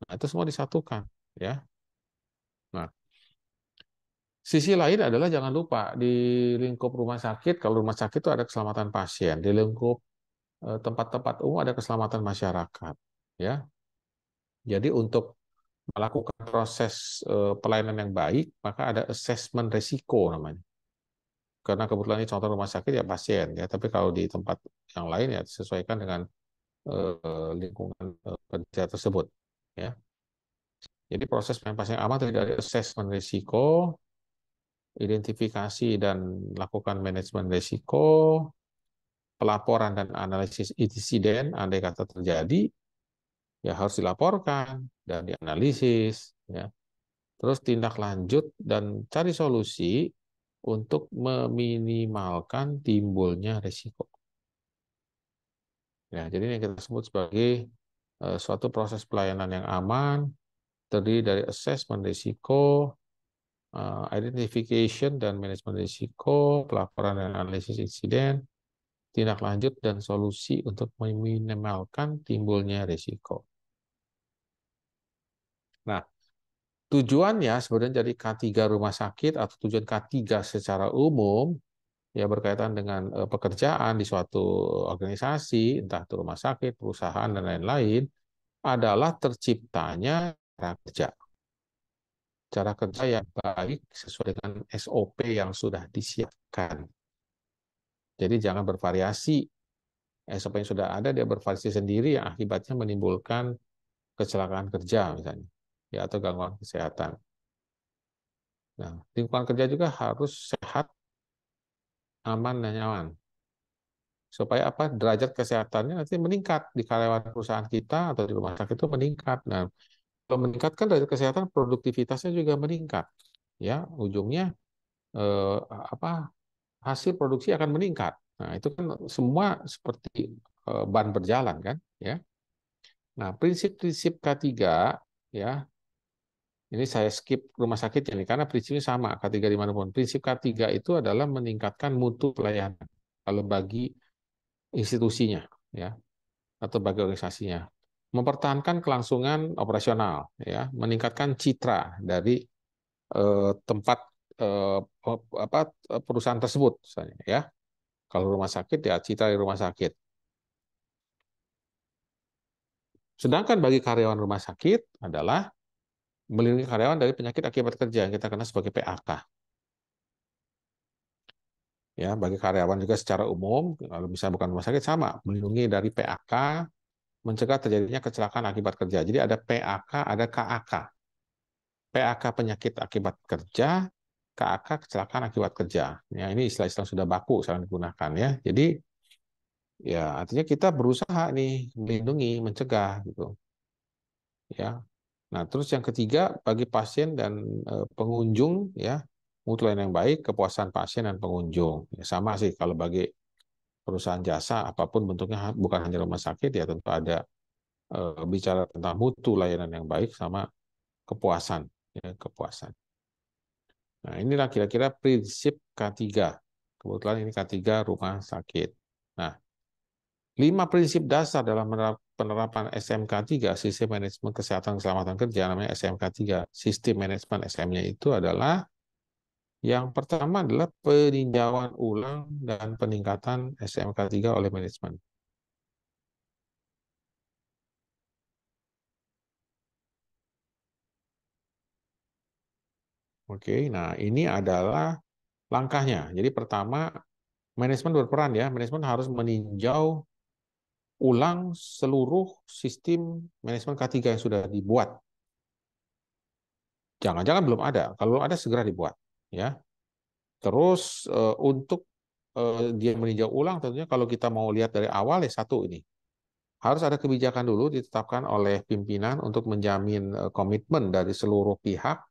Nah, itu semua disatukan, ya. Nah, sisi lain adalah jangan lupa di lingkup rumah sakit, kalau rumah sakit itu ada keselamatan pasien, di lingkup tempat-tempat umum ada keselamatan masyarakat, ya. Jadi untuk melakukan proses pelayanan yang baik, maka ada asesmen risiko namanya. Karena kebetulan ini contoh rumah sakit ya pasien ya, tapi kalau di tempat yang lain ya sesuaikan dengan lingkungan kerja tersebut, ya. Jadi proses pasien aman dari asesmen risiko, identifikasi dan lakukan manajemen risiko, pelaporan dan analisis insiden andai kata terjadi, ya harus dilaporkan dan dianalisis, ya. Terus tindak lanjut dan cari solusi untuk meminimalkan timbulnya risiko. Ya, jadi ini yang kita sebut sebagai suatu proses pelayanan yang aman, terdiri dari assessment risiko, identification dan manajemen risiko, pelaporan dan analisis insiden, tindak lanjut dan solusi untuk meminimalkan timbulnya risiko. Nah, tujuannya sebenarnya jadi K3 rumah sakit atau tujuan K3 secara umum ya berkaitan dengan pekerjaan di suatu organisasi, entah itu rumah sakit, perusahaan dan lain-lain, adalah terciptanya cara kerja. Cara kerja yang baik sesuai dengan SOP yang sudah disiapkan. Jadi jangan bervariasi. SOP yang sudah ada dia bervariasi sendiri yang akibatnya menimbulkan kecelakaan kerja misalnya, ya atau gangguan kesehatan. Nah, lingkungan kerja juga harus sehat, aman dan nyaman. Supaya apa? Derajat kesehatannya nanti meningkat di karyawan perusahaan kita atau di rumah sakit itu meningkat. Nah, Kalau meningkatkan derajat kesehatan, produktivitasnya juga meningkat. Ya, ujungnya apa hasil produksi akan meningkat. Nah, itu kan semua seperti ban berjalan kan, ya. Nah, prinsip-prinsip K3 ya, ini saya skip rumah sakit ini karena prinsipnya sama K3 dimanapun. Prinsip K3 itu adalah meningkatkan mutu pelayanan kalau bagi institusinya ya atau bagi organisasinya. Mempertahankan kelangsungan operasional ya, meningkatkan citra dari tempat apa perusahaan tersebut misalnya ya. Kalau rumah sakit ya citra di rumah sakit. Sedangkan bagi karyawan rumah sakit adalah melindungi karyawan dari penyakit akibat kerja yang kita kenal sebagai PAK. Ya, bagi karyawan juga secara umum, kalau misalnya bukan rumah sakit sama, melindungi dari PAK, mencegah terjadinya kecelakaan akibat kerja. Jadi ada PAK, ada KAK. PAK penyakit akibat kerja, KAK kecelakaan akibat kerja. Ya, ini istilah-istilah sudah baku sekarang digunakan ya. Jadi ya artinya kita berusaha nih melindungi, mencegah gitu. Ya. Nah, terus yang ketiga bagi pasien dan pengunjung ya, mutu layanan yang baik, kepuasan pasien dan pengunjung. Ya, sama sih kalau bagi perusahaan jasa apapun bentuknya bukan hanya rumah sakit ya tentu ada bicara tentang mutu layanan yang baik sama kepuasan ya, kepuasan. Nah, inilah kira-kira prinsip K3. Kebetulan ini K3 rumah sakit. Nah, 5 prinsip dasar dalam penerapan SMK3, Sistem Manajemen Kesehatan Keselamatan Kerja, namanya SMK3. Sistem manajemen SM-nya itu adalah yang pertama adalah peninjauan ulang dan peningkatan SMK3 oleh manajemen. Oke, nah ini adalah langkahnya. Jadi pertama, manajemen berperan ya. Manajemen harus meninjau ulang seluruh sistem manajemen K3 yang sudah dibuat. Jangan-jangan belum ada. Kalau belum ada, segera dibuat. Ya. Terus untuk dia meninjau ulang, tentunya kalau kita mau lihat dari awal ya satu ini. Harus ada kebijakan dulu ditetapkan oleh pimpinan untuk menjamin komitmen dari seluruh pihak.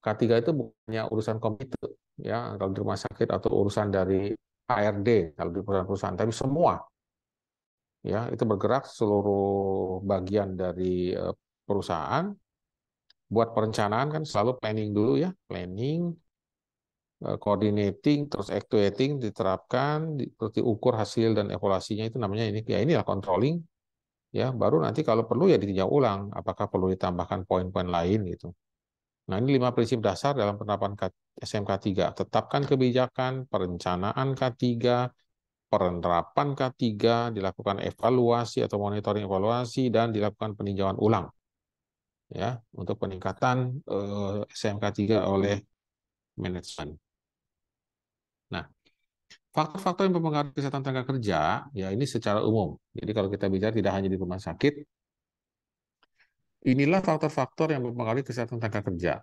K3 itu bukannya urusan komite ya kalau di rumah sakit atau urusan dari HRD kalau di perusahaan-perusahaan, tapi semua ya itu bergerak seluruh bagian dari perusahaan buat perencanaan kan selalu planning dulu ya, planning, coordinating, terus actuating diterapkan, terus diukur hasil dan evaluasinya itu namanya ini ya inilah controlling ya baru nanti kalau perlu ya ditinjau ulang apakah perlu ditambahkan poin-poin lain gitu. Nah, ini 5 prinsip dasar dalam penerapan SMK3. Tetapkan kebijakan, perencanaan K3, penerapan K3, dilakukan evaluasi atau monitoring evaluasi, dan dilakukan peninjauan ulang ya untuk peningkatan SMK3 oleh manajemen. Nah, faktor-faktor yang mempengaruhi kesehatan tenaga kerja, ya ini secara umum. Jadi kalau kita bicara tidak hanya di rumah sakit, inilah faktor-faktor yang mempengaruhi kesehatan tenaga kerja.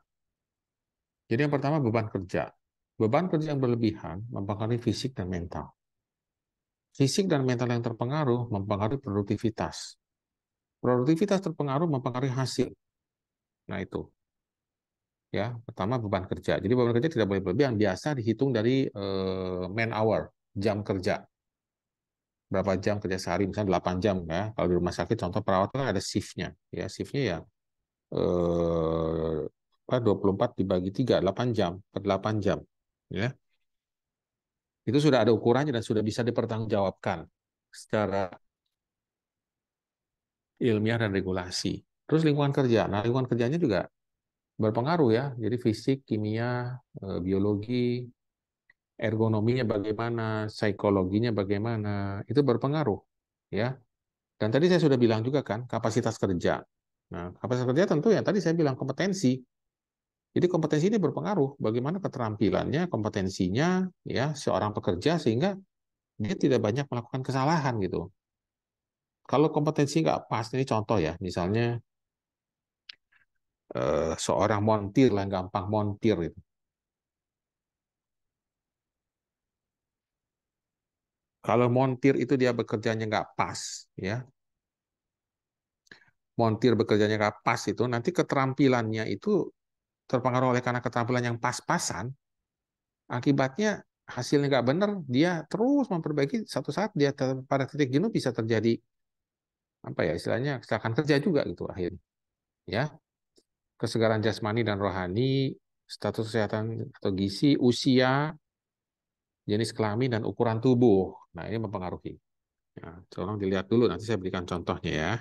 Jadi yang pertama beban kerja. Beban kerja yang berlebihan mempengaruhi fisik dan mental. Fisik dan mental yang terpengaruh mempengaruhi produktivitas. Produktivitas terpengaruh mempengaruhi hasil. Nah itu ya pertama beban kerja. Jadi beban kerja tidak boleh berlebihan. Biasa dihitung dari man hour, jam kerja. Berapa jam kerja sehari, misalnya 8 jam ya. Kalau di rumah sakit contoh perawat kan ada shift-nya. Ya, shift-nya ya 24 dibagi 3, 8 jam per 8 jam. Ya. Itu sudah ada ukurannya dan sudah bisa dipertanggungjawabkan secara ilmiah dan regulasi. Terus lingkungan kerja. Nah, lingkungan kerjanya juga berpengaruh ya. Jadi fisik, kimia, biologi, ergonominya bagaimana, psikologinya bagaimana, itu berpengaruh ya. Dan tadi saya sudah bilang juga kan kapasitas kerja. Nah, kapasitas kerja tentu yang tadi saya bilang kompetensi. Jadi kompetensi ini berpengaruh bagaimana keterampilannya, kompetensinya ya seorang pekerja sehingga dia tidak banyak melakukan kesalahan gitu. Kalau kompetensi nggak pas, ini contoh ya, misalnya seorang montir lah, gampang montir itu. Kalau montir itu dia bekerjanya nggak pas, ya montir bekerjanya nggak pas itu, nanti keterampilannya itu terpengaruh oleh karena keterampilan yang pas-pasan, akibatnya hasilnya nggak benar, dia terus memperbaiki, satu saat dia pada titik jenuh bisa terjadi apa ya istilahnya kecelakaan kerja juga gitu akhirnya. Ya, kesegaran jasmani dan rohani, status kesehatan atau gizi, usia, jenis kelamin dan ukuran tubuh. Nah, ini mempengaruhi. Ya, tolong dilihat dulu, nanti saya berikan contohnya ya.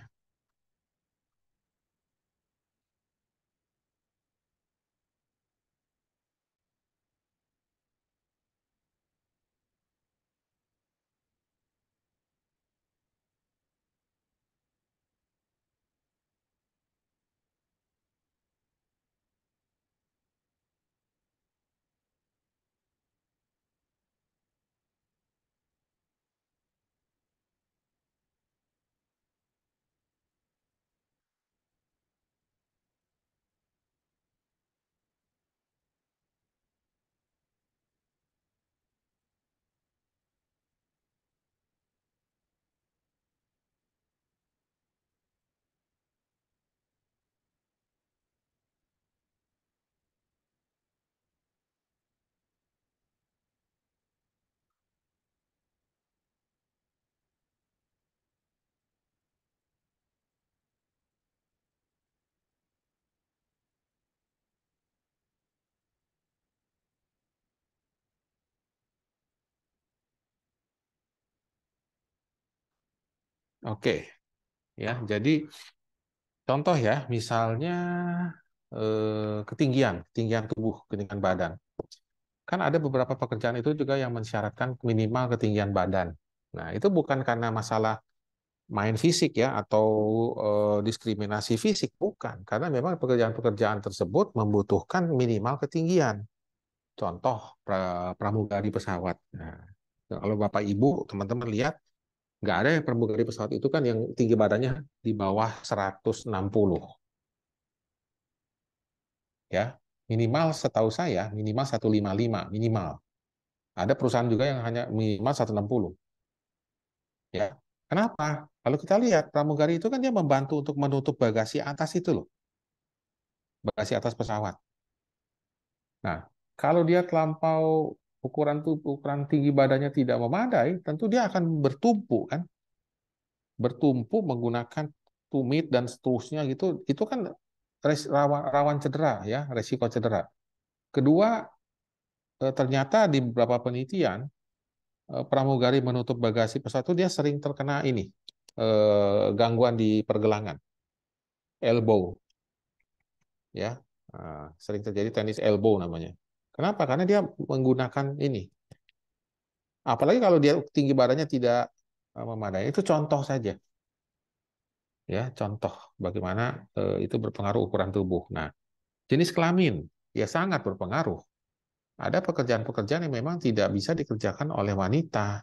Oke, ya. Jadi contoh ya, misalnya ketinggian tubuh, ketinggian badan. Kan ada beberapa pekerjaan itu juga yang mensyaratkan minimal ketinggian badan. Nah, itu bukan karena masalah main fisik ya atau diskriminasi fisik, bukan. Karena memang pekerjaan-pekerjaan tersebut membutuhkan minimal ketinggian. Contoh pramugari pesawat. Nah, kalau Bapak Ibu, teman-teman lihat, nggak ada yang pramugari pesawat itu kan yang tinggi badannya di bawah 160 ya. Minimal setahu saya minimal 155 minimal. Ada perusahaan juga yang hanya minimal 160 ya. Kenapa? Kalau kita lihat pramugari itu kan dia membantu untuk menutup bagasi atas itu loh, bagasi atas pesawat. Nah, kalau dia terlampau ukuran tinggi badannya tidak memadai, tentu dia akan bertumpu kan, bertumpu menggunakan tumit dan seterusnya gitu. Itu kan rawan cedera ya, resiko cedera. Kedua, ternyata di beberapa penelitian pramugari menutup bagasi pesawat itu dia sering terkena ini gangguan di pergelangan, elbow ya. Sering terjadi tenis elbow namanya. Kenapa? Karena dia menggunakan ini. Apalagi kalau dia tinggi badannya tidak memadai. Itu contoh saja ya, contoh bagaimana itu berpengaruh ukuran tubuh. Nah, jenis kelamin ya sangat berpengaruh. Ada pekerjaan-pekerjaan yang memang tidak bisa dikerjakan oleh wanita.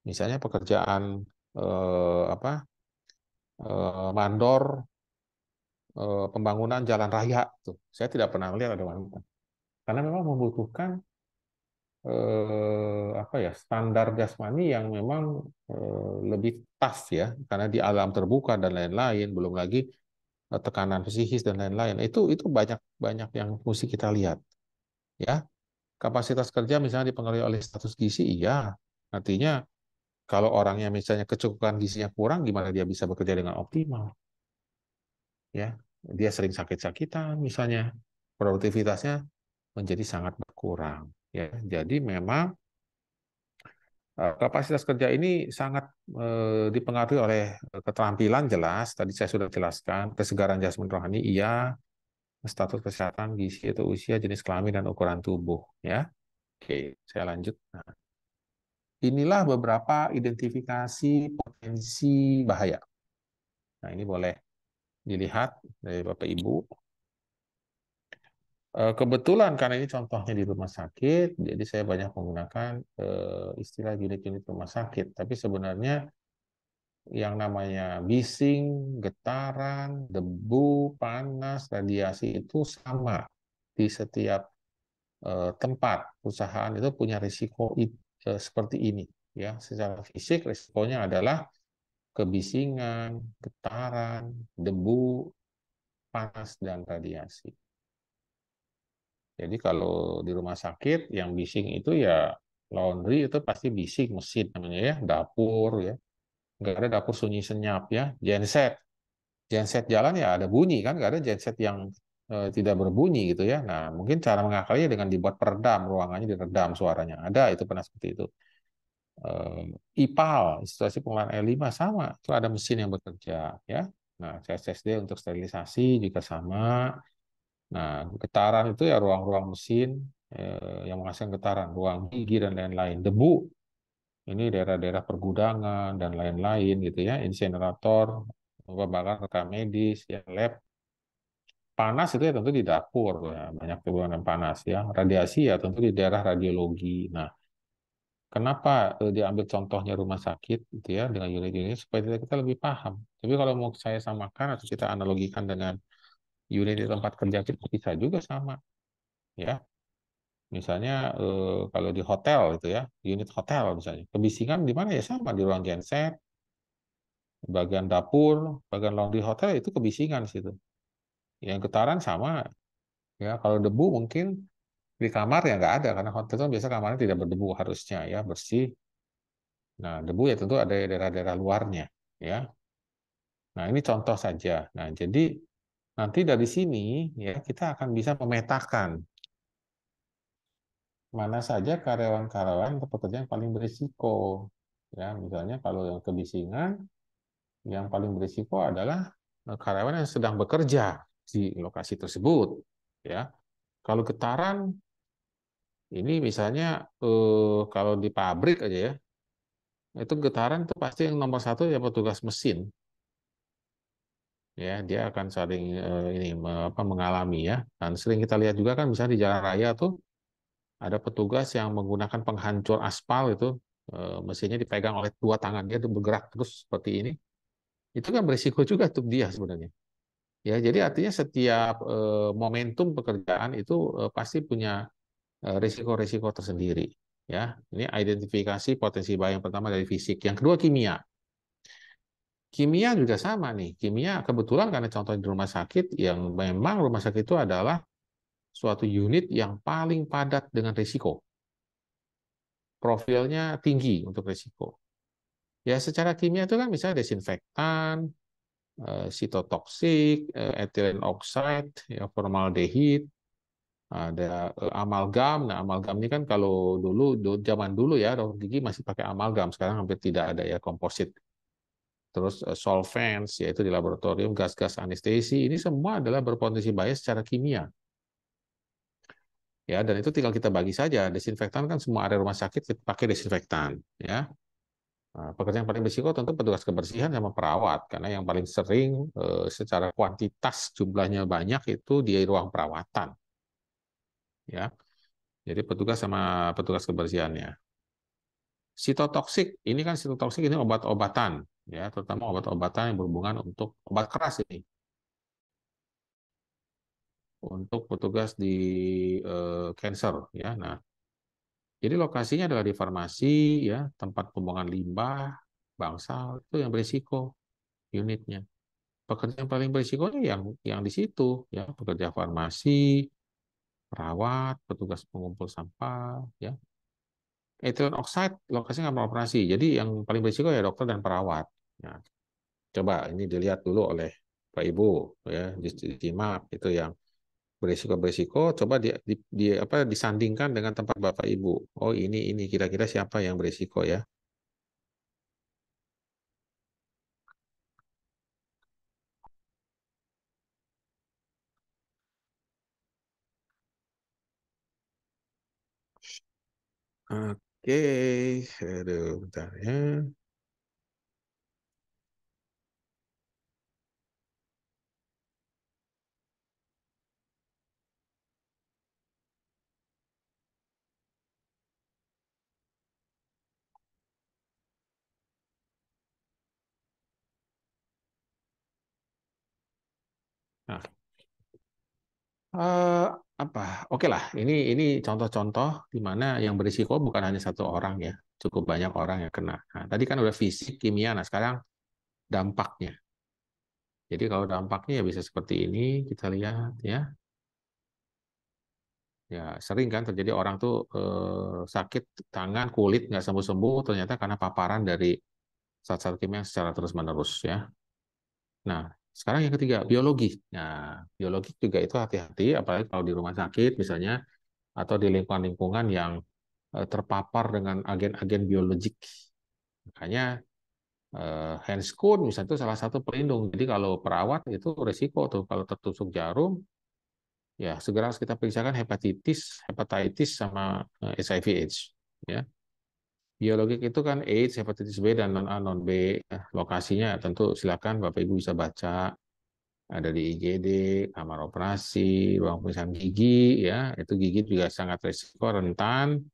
Misalnya pekerjaan apa mandor pembangunan jalan raya tuh. Saya tidak pernah melihat ada wanita. Karena memang membutuhkan apa ya standar jasmani yang memang lebih tough ya karena di alam terbuka dan lain-lain, belum lagi tekanan psikis dan lain-lain. Itu banyak banyak yang mesti kita lihat ya. Kapasitas kerja misalnya dipengaruhi oleh status gizi, iya. Artinya kalau orangnya misalnya kecukupan gizinya kurang, gimana dia bisa bekerja dengan optimal? Ya, dia sering sakit-sakitan misalnya, produktivitasnya menjadi sangat berkurang. Ya, jadi memang kapasitas kerja ini sangat dipengaruhi oleh keterampilan jelas, tadi saya sudah jelaskan, kesegaran jasmani rohani, iya, status kesehatan, gizi itu usia, jenis kelamin dan ukuran tubuh. Ya, oke, saya lanjut. Nah, inilah beberapa identifikasi potensi bahaya. Nah, ini boleh dilihat dari Bapak Ibu. Kebetulan karena ini contohnya di rumah sakit, jadi saya banyak menggunakan istilah unit-unit rumah sakit. Tapi sebenarnya yang namanya bising, getaran, debu, panas, radiasi itu sama di setiap tempat. Perusahaan itu punya risiko seperti ini. Ya, secara fisik risikonya adalah kebisingan, getaran, debu, panas, dan radiasi. Jadi kalau di rumah sakit yang bising itu ya laundry itu pasti bising mesin namanya ya, dapur ya. Nggak ada dapur sunyi senyap ya. Genset jalan ya ada bunyi kan, nggak ada genset yang tidak berbunyi gitu ya. Nah mungkin cara mengakalinya dengan dibuat peredam, ruangannya diredam suaranya. Ada itu pernah seperti itu. IPAL, instalasi pengelolaan air limbah sama, itu ada mesin yang bekerja ya. Nah CSSD untuk sterilisasi juga sama. Nah, getaran itu ya ruang-ruang mesin yang menghasilkan getaran, ruang gigi dan lain-lain. Debu, ini daerah-daerah pergudangan dan lain-lain gitu ya, insinerator, pembakaran rekam medis, ya lab. Panas itu ya tentu di dapur ya, banyak ruangan panas ya. Radiasi ya tentu di daerah radiologi. Nah, kenapa diambil contohnya rumah sakit gitu ya dengan unit-unit supaya kita lebih paham. Tapi kalau mau saya samakan atau kita analogikan dengan unit di tempat kerja kita bisa juga sama ya. Misalnya kalau di hotel itu ya, unit hotel misalnya, kebisingan di mana ya sama di ruang genset, bagian dapur, bagian laundry hotel itu kebisingan situ. Yang getaran sama ya. Kalau debu mungkin di kamar ya nggak ada karena hotel itu biasa kamarnya tidak berdebu harusnya ya bersih. Nah debu ya tentu ada di daerah-daerah luarnya ya. Nah ini contoh saja. Nah jadi nanti dari sini ya kita akan bisa memetakan mana saja karyawan-karyawan atau pekerjaan yang paling berisiko. Ya, misalnya kalau yang kebisingan, yang paling berisiko adalah karyawan yang sedang bekerja di lokasi tersebut. Ya, kalau getaran, ini misalnya kalau di pabrik aja ya, itu getaran itu pasti yang nomor satu ya petugas mesin. Ya, dia akan saling ini mengalami ya. Dan sering kita lihat juga kan misalnya di jalan raya tuh ada petugas yang menggunakan penghancur aspal itu mesinnya dipegang oleh dua tangan dia tuh bergerak terus seperti ini itu kan berisiko juga untuk dia sebenarnya ya jadi artinya setiap momentum pekerjaan itu pasti punya risiko-risiko tersendiri ya ini identifikasi potensi bahaya yang pertama dari fisik yang kedua kimia kimia juga sama nih kimia kebetulan karena contoh di rumah sakit yang memang rumah sakit itu adalah suatu unit yang paling padat dengan risiko profilnya tinggi untuk risiko. Ya, secara kimia itu kan misalnya desinfektan, sitotoksik, ethylene oxide, ya, formaldehid, ada amalgam. Nah, amalgam ini kan kalau zaman dulu ya dokter gigi masih pakai amalgam, sekarang hampir tidak ada ya komposit. Terus solvents, yaitu di laboratorium gas-gas anestesi, ini semua adalah berpotensi bahaya secara kimia. Ya, dan itu tinggal kita bagi saja. Desinfektan kan semua area rumah sakit kita pakai desinfektan, ya. Nah, pekerjaan yang paling berisiko tentu petugas kebersihan sama perawat, karena yang paling sering secara kuantitas jumlahnya banyak itu di ruang perawatan, ya. Jadi petugas sama petugas kebersihannya. Sitotoksik, ini kan sitotoksik ini obat-obatan, ya, terutama obat-obatan yang berhubungan untuk obat keras ini, untuk petugas di cancer, ya. Nah, jadi lokasinya adalah di farmasi, ya, tempat pembuangan limbah, bangsal itu yang berisiko unitnya. Pekerja yang paling berisiko yang di situ ya pekerja farmasi, perawat, petugas pengumpul sampah ya. Ethylene oxide lokasinya nggak operasi. Jadi yang paling berisiko ya dokter dan perawat. Nah, coba ini dilihat dulu oleh Pak Ibu ya disimak itu yang berisiko-berisiko coba disandingkan dengan tempat Bapak Ibu. Oh, ini kira-kira siapa yang berisiko ya? Oke, aduh, bentar ya. Nah, eh, apa? Oke lah, ini contoh-contoh di mana yang berisiko bukan hanya satu orang ya, cukup banyak orang yang kena. Nah, tadi kan udah fisik, kimia. Nah, sekarang dampaknya. Jadi kalau dampaknya ya bisa seperti ini, kita lihat ya. Ya sering kan terjadi orang tuh sakit tangan, kulit nggak sembuh-sembuh, ternyata karena paparan dari zat-zat kimia secara terus-menerus ya. Nah, sekarang yang ketiga, biologi. Nah, biologi juga itu hati-hati, apalagi kalau di rumah sakit misalnya, atau di lingkungan-lingkungan yang terpapar dengan agen-agen biologik. Makanya handscoon misalnya itu salah satu pelindung. Jadi kalau perawat itu resiko tuh kalau tertusuk jarum, ya segera harus kita periksakan hepatitis sama HIV/AIDS. Ya, biologik itu kan AIDS, hepatitis B dan non A non B. Lokasinya tentu silakan Bapak Ibu bisa baca. Ada di IGD, kamar operasi, ruang pemeriksaan gigi, ya itu gigi juga sangat resiko rentan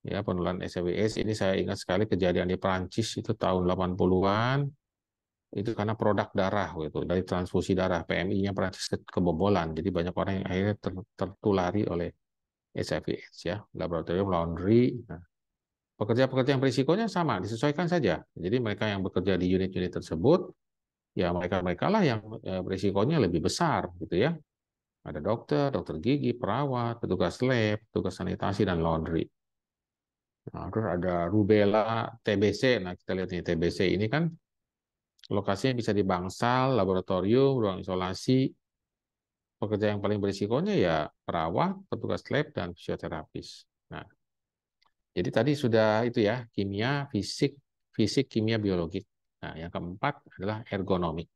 ya penularan HIV/AIDS. Ini saya ingat sekali kejadian di Perancis itu tahun 80-an. Itu karena produk darah gitu, dari transfusi darah, PMI-nya Perancis kebobolan. Jadi banyak orang yang akhirnya tertulari oleh HIV/AIDS ya. Laboratorium laundry. Nah, pekerja-pekerja yang berisikonya sama, disesuaikan saja. Jadi mereka yang bekerja di unit-unit tersebut, ya mereka-mereka lah yang berisikonya lebih besar gitu ya. Ada dokter, dokter gigi, perawat, petugas lab, petugas sanitasi, dan laundry. Nah, terus ada rubella, TBC. Nah, kita lihat nih, TBC ini kan lokasinya bisa di bangsal, laboratorium, ruang isolasi. Pekerja yang paling berisikonya ya perawat, petugas lab, dan fisioterapis. Nah, jadi tadi sudah itu ya, kimia, fisik, fisik, kimia, biologi. Nah, yang keempat adalah ergonomik.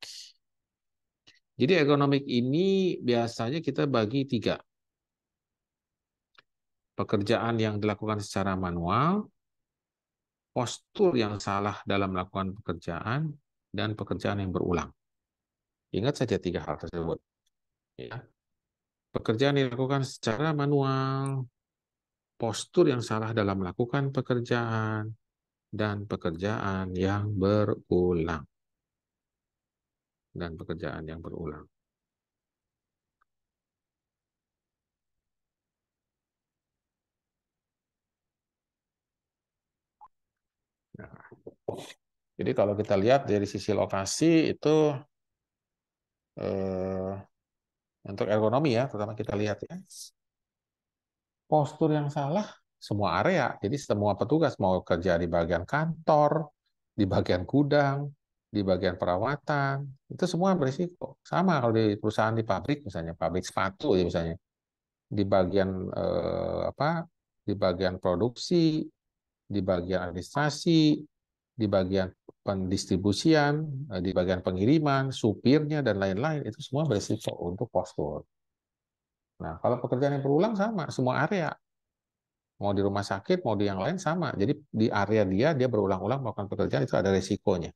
Jadi ergonomik ini biasanya kita bagi tiga. Pekerjaan yang dilakukan secara manual, postur yang salah dalam melakukan pekerjaan, dan pekerjaan yang berulang. Ingat saja tiga hal tersebut. Ya. Pekerjaan yang dilakukan secara manual, postur yang salah dalam melakukan pekerjaan, dan pekerjaan yang berulang. Dan pekerjaan yang berulang. Nah, jadi kalau kita lihat dari sisi lokasi itu eh, untuk ergonomi ya, terutama kita lihat ya, postur yang salah semua area. Jadi semua petugas mau kerja di bagian kantor, di bagian gudang, di bagian perawatan, itu semua berisiko. Sama kalau di perusahaan di pabrik misalnya, pabrik sepatu ya misalnya, di bagian apa? Di bagian produksi, di bagian administrasi, di bagian pendistribusian, di bagian pengiriman, supirnya dan lain-lain itu semua berisiko untuk postur. Nah, kalau pekerjaan yang berulang sama semua area. Mau di rumah sakit, mau di yang lain sama. Jadi di area dia berulang-ulang melakukan pekerjaan itu ada resikonya.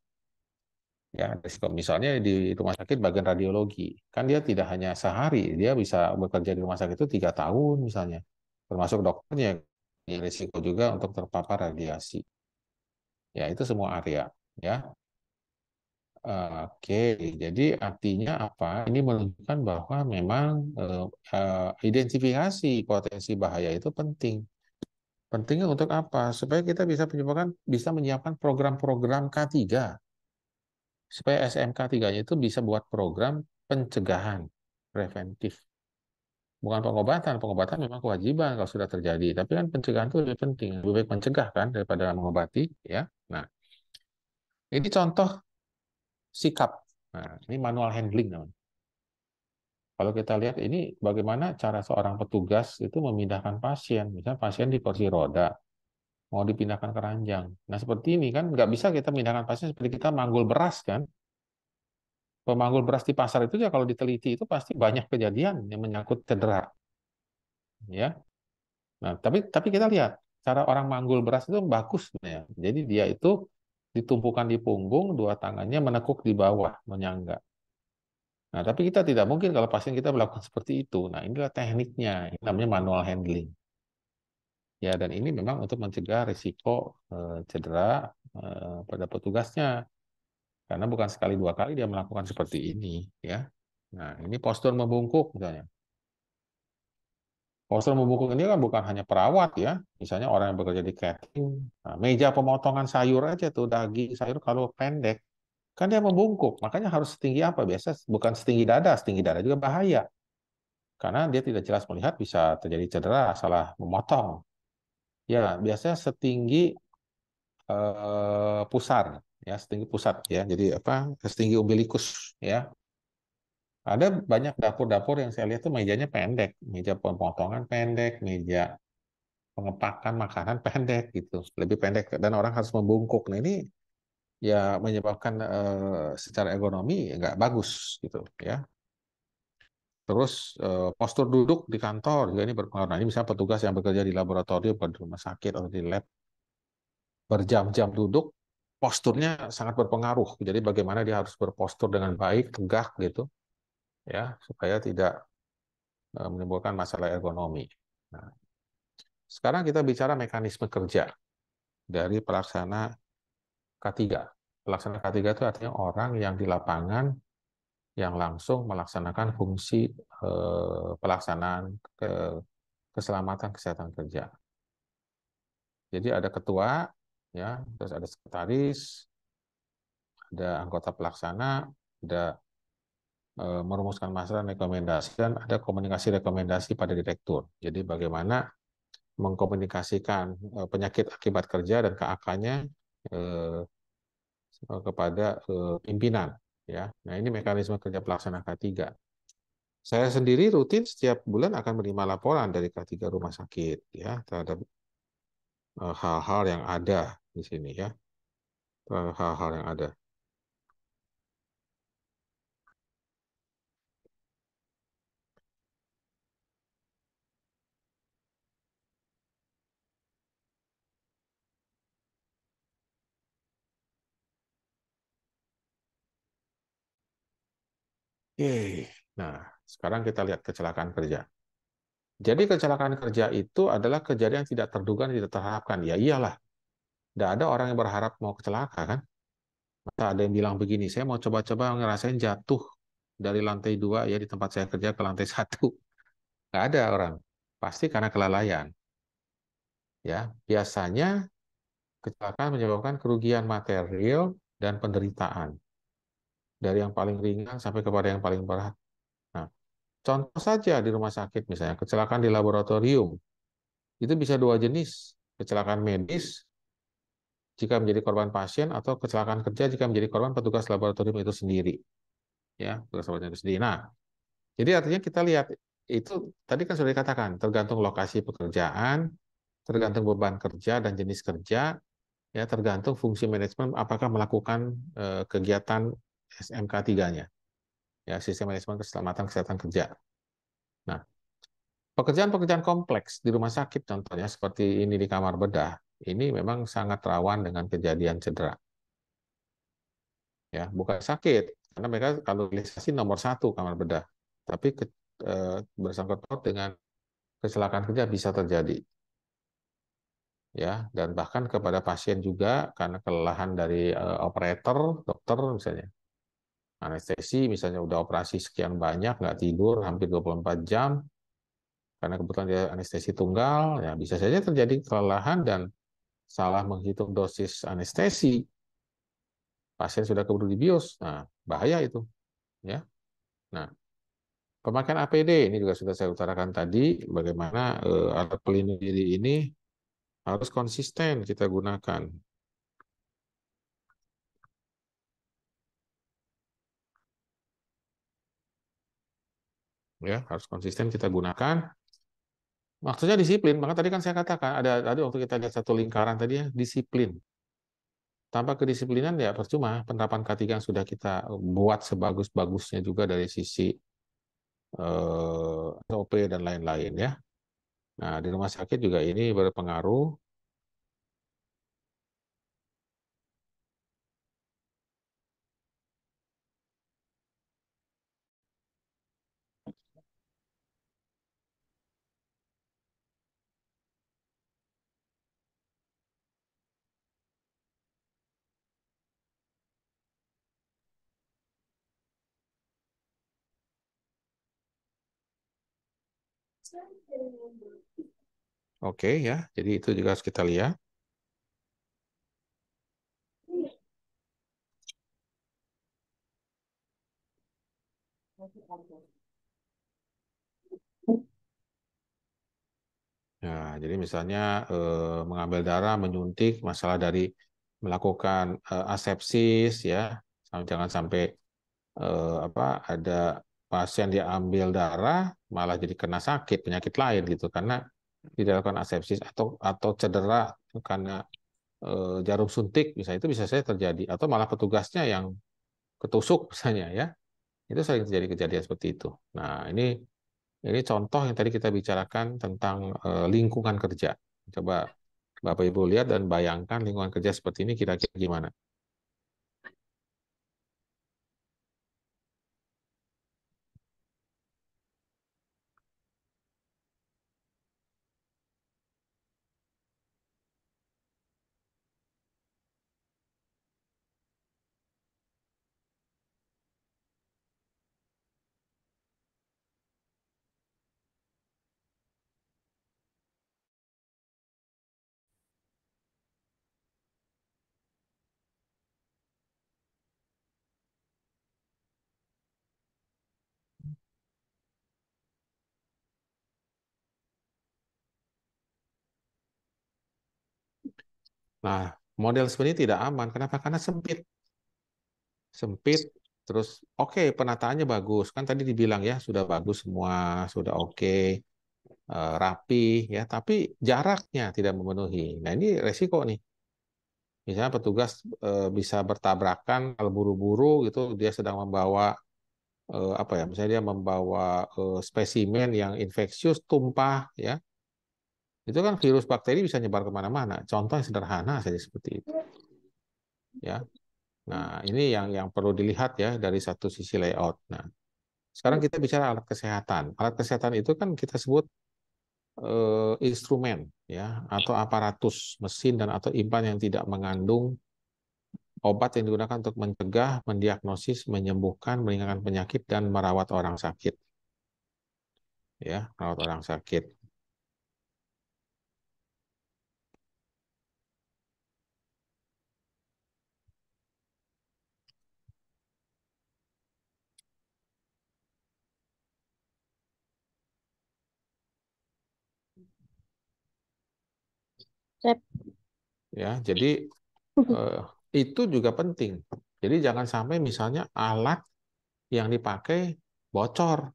Ya, resiko misalnya di rumah sakit bagian radiologi, kan dia tidak hanya sehari, dia bisa bekerja di rumah sakit itu 3 tahun misalnya, termasuk dokternya yang risiko juga untuk terpapar radiasi. Ya, itu semua area. Ya, oke. Jadi artinya apa? Ini menunjukkan bahwa memang identifikasi potensi bahaya itu penting. Pentingnya untuk apa? Supaya kita bisa menyiapkan program-program K3. Supaya SMK 3-nya itu bisa buat program pencegahan preventif. Bukan pengobatan. Pengobatan memang kewajiban kalau sudah terjadi. Tapi kan pencegahan itu lebih penting. Lebih baik mencegah kan daripada mengobati. Ya. Nah, ini contoh sikap. Nah, ini manual handling namanya. Kalau kita lihat ini bagaimana cara seorang petugas itu memindahkan pasien. Misalnya pasien di kursi roda, mau dipindahkan ke ranjang. Nah, seperti ini kan nggak bisa kita pindahkan pasien seperti kita manggul beras kan. Pemanggul beras di pasar itu ya kalau diteliti itu pasti banyak kejadian yang menyangkut cedera. Ya. Nah, tapi kita lihat cara orang manggul beras itu bagus ya. Jadi dia itu ditumpukan di punggung, dua tangannya menekuk di bawah, menyangga. Nah, tapi kita tidak mungkin kalau pasien kita melakukan seperti itu. Nah, inilah tekniknya. Ini namanya manual handling. Ya, dan ini memang untuk mencegah risiko cedera pada petugasnya. Karena bukan sekali dua kali dia melakukan seperti ini, ya. Nah, ini postur membungkuk misalnya. Postur membungkuk ini kan bukan hanya perawat ya. Misalnya orang yang bekerja di catering, nah, meja pemotongan sayur aja tuh daging sayur kalau pendek Kan dia membungkuk, makanya harus setinggi apa? Biasa bukan setinggi dada juga bahaya. Karena dia tidak jelas melihat bisa terjadi cedera, salah memotong. Ya, biasanya setinggi pusar, ya setinggi pusat ya. Jadi apa? Setinggi umbilikus ya. Ada banyak dapur-dapur yang saya lihat tuh mejanya pendek, meja pemotongan pendek, meja pengepakan makanan pendek gitu, lebih pendek dan orang harus membungkuk. Nah ini ya menyebabkan secara ergonomi nggak bagus gitu ya. Terus postur duduk di kantor juga ini berpengaruh. Nah ini misalnya petugas yang bekerja di laboratorium, di rumah sakit atau di lab berjam-jam duduk, posturnya sangat berpengaruh. Jadi bagaimana dia harus berpostur dengan baik, tegak gitu ya supaya tidak menimbulkan masalah ergonomi. Nah, sekarang kita bicara mekanisme kerja dari pelaksana K3. Pelaksana K3 itu artinya orang yang di lapangan yang langsung melaksanakan fungsi pelaksanaan keselamatan kesehatan kerja. Jadi ada ketua, ya, terus ada sekretaris, ada anggota pelaksana, ada merumuskan masalah rekomendasi, dan ada komunikasi rekomendasi pada direktur. Jadi bagaimana mengkomunikasikan penyakit akibat kerja dan KAK-nya kepada pimpinan. Ya, nah ini mekanisme kerja pelaksana K3. Saya sendiri rutin setiap bulan akan menerima laporan dari K3 rumah sakit ya terhadap hal-hal yang ada di sini ya, hal-hal yang ada. Oke, nah sekarang kita lihat kecelakaan kerja. Jadi kecelakaan kerja itu adalah kejadian yang tidak terduga dan tidak terharapkan. Ya iyalah, tidak ada orang yang berharap mau kecelakaan kan. Masa ada yang bilang begini, saya mau coba-coba ngerasain jatuh dari lantai 2 ya di tempat saya kerja ke lantai 1. Nggak ada orang. Pasti karena kelalaian. Ya, biasanya kecelakaan menyebabkan kerugian material dan penderitaan dari yang paling ringan sampai kepada yang paling berat. Nah, contoh saja di rumah sakit misalnya kecelakaan di laboratorium itu bisa dua jenis, kecelakaan medis jika menjadi korban pasien atau kecelakaan kerja jika menjadi korban petugas laboratorium itu sendiri. Ya, petugas laboratorium itu sendiri. Nah, jadi artinya kita lihat itu tadi kan sudah dikatakan tergantung lokasi pekerjaan, tergantung beban kerja dan jenis kerja, ya tergantung fungsi manajemen apakah melakukan kegiatan SMK 3-nya, ya sistem manajemen keselamatan kesehatan kerja. Nah, pekerjaan-pekerjaan kompleks di rumah sakit contohnya seperti ini di kamar bedah, ini memang sangat rawan dengan kejadian cedera. Ya, bukan sakit, karena mereka kalkulisasi nomor 1 kamar bedah, tapi bersangkut paut dengan kecelakaan kerja bisa terjadi. Ya, dan bahkan kepada pasien juga karena kelelahan dari operator, dokter misalnya. Anestesi misalnya udah operasi sekian banyak, nggak tidur hampir 24 jam, karena kebetulan dia anestesi tunggal, ya bisa saja terjadi kelelahan dan salah menghitung dosis anestesi. Pasien sudah keburu dibius, nah bahaya itu. Ya, nah pemakaian APD ini juga sudah saya utarakan tadi, bagaimana alat pelindung diri ini harus konsisten kita gunakan. Ya, harus konsisten kita gunakan. Maksudnya disiplin, maka tadi kan saya katakan ada tadi waktu kita lihat satu lingkaran tadi ya, disiplin. Tanpa kedisiplinan ya percuma penerapan K3 yang sudah kita buat sebagus-bagusnya juga dari sisi SOP dan lain-lain ya. Nah, di rumah sakit juga ini berpengaruh. Oke ya, jadi itu juga harus kita lihat. Ya, jadi misalnya mengambil darah, menyuntik, masalah dari melakukan asepsis, ya, jangan sampai apa ada pasien dia ambil darah malah jadi kena sakit penyakit lain gitu karena tidak lakukan asepsis atau cedera karena jarum suntik misalnya itu bisa saja terjadi atau malah petugasnya yang ketusuk misalnya ya itu sering terjadi kejadian seperti itu. Nah ini contoh yang tadi kita bicarakan tentang lingkungan kerja. Coba Bapak Ibu lihat dan bayangkan lingkungan kerja seperti ini kira-kira gimana. Nah, model seperti ini tidak aman. Kenapa? Karena sempit. Sempit, terus oke, penataannya bagus. Kan tadi dibilang ya, sudah bagus semua, sudah oke, rapi, ya, tapi jaraknya tidak memenuhi. Nah, ini resiko nih. Misalnya petugas bisa bertabrakan kalau buru-buru gitu, dia sedang membawa apa ya, misalnya dia membawa spesimen yang infeksius tumpah, ya, itu kan virus bakteri bisa nyebar kemana-mana. Contoh yang sederhana saja seperti itu, ya. Nah, ini yang perlu dilihat ya dari satu sisi layout. Nah, sekarang kita bicara alat kesehatan. Alat kesehatan itu kan kita sebut instrumen ya atau aparatus mesin dan atau implan yang tidak mengandung obat yang digunakan untuk mencegah, mendiagnosis, menyembuhkan, meringankan penyakit dan merawat orang sakit. Ya, merawat orang sakit. Ya, jadi eh, itu juga penting. Jadi jangan sampai misalnya alat yang dipakai bocor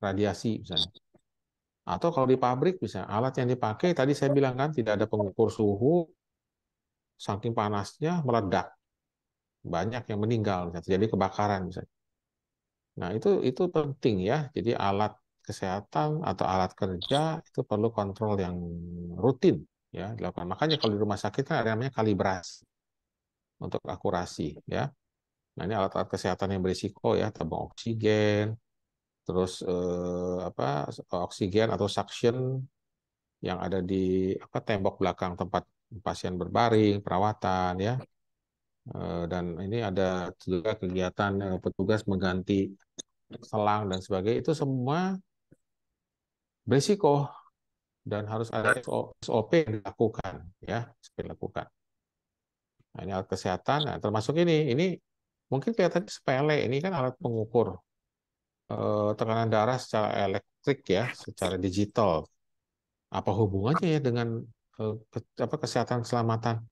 radiasi misalnya. Atau kalau di pabrik misalnya alat yang dipakai tadi saya bilang kan tidak ada pengukur suhu, saking panasnya meledak, banyak yang meninggal, misalnya, terjadi kebakaran misalnya. Nah itu penting ya. Jadi alat kesehatan atau alat kerja itu perlu kontrol yang rutin ya dilakukan. Makanya kalau di rumah sakit kan ada namanya kalibrasi untuk akurasi ya. Nah ini alat-alat kesehatan yang berisiko ya, tabung oksigen, terus apa oksigen atau suction yang ada di apa tembok belakang tempat pasien berbaring, perawatan ya. Dan ini ada juga kegiatan petugas mengganti selang dan sebagainya itu semua berisiko dan harus ada SOP yang dilakukan ya, dilakukan. Nah, ini alat kesehatan, nah, termasuk ini mungkin kelihatan sepele, ini kan alat pengukur tekanan darah secara elektrik ya, secara digital. Apa hubungannya ya dengan apa kesehatan keselamatan?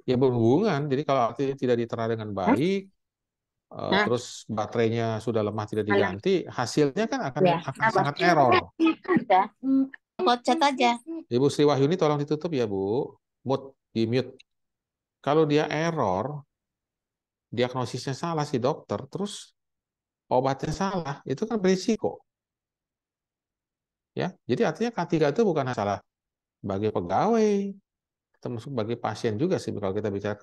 Ya berhubungan. Jadi kalau artinya tidak ditera dengan baik, terus baterainya sudah lemah tidak diganti, hasilnya kan akan sangat error. Buat chat aja. Ibu Sri Wahyuni tolong ditutup ya Bu, di mute. Kalau dia error, diagnosisnya salah si dokter, terus obatnya salah, itu kan berisiko. Ya, jadi artinya K3 itu bukan masalah bagi pegawai, termasuk bagi pasien juga sih kalau kita bicara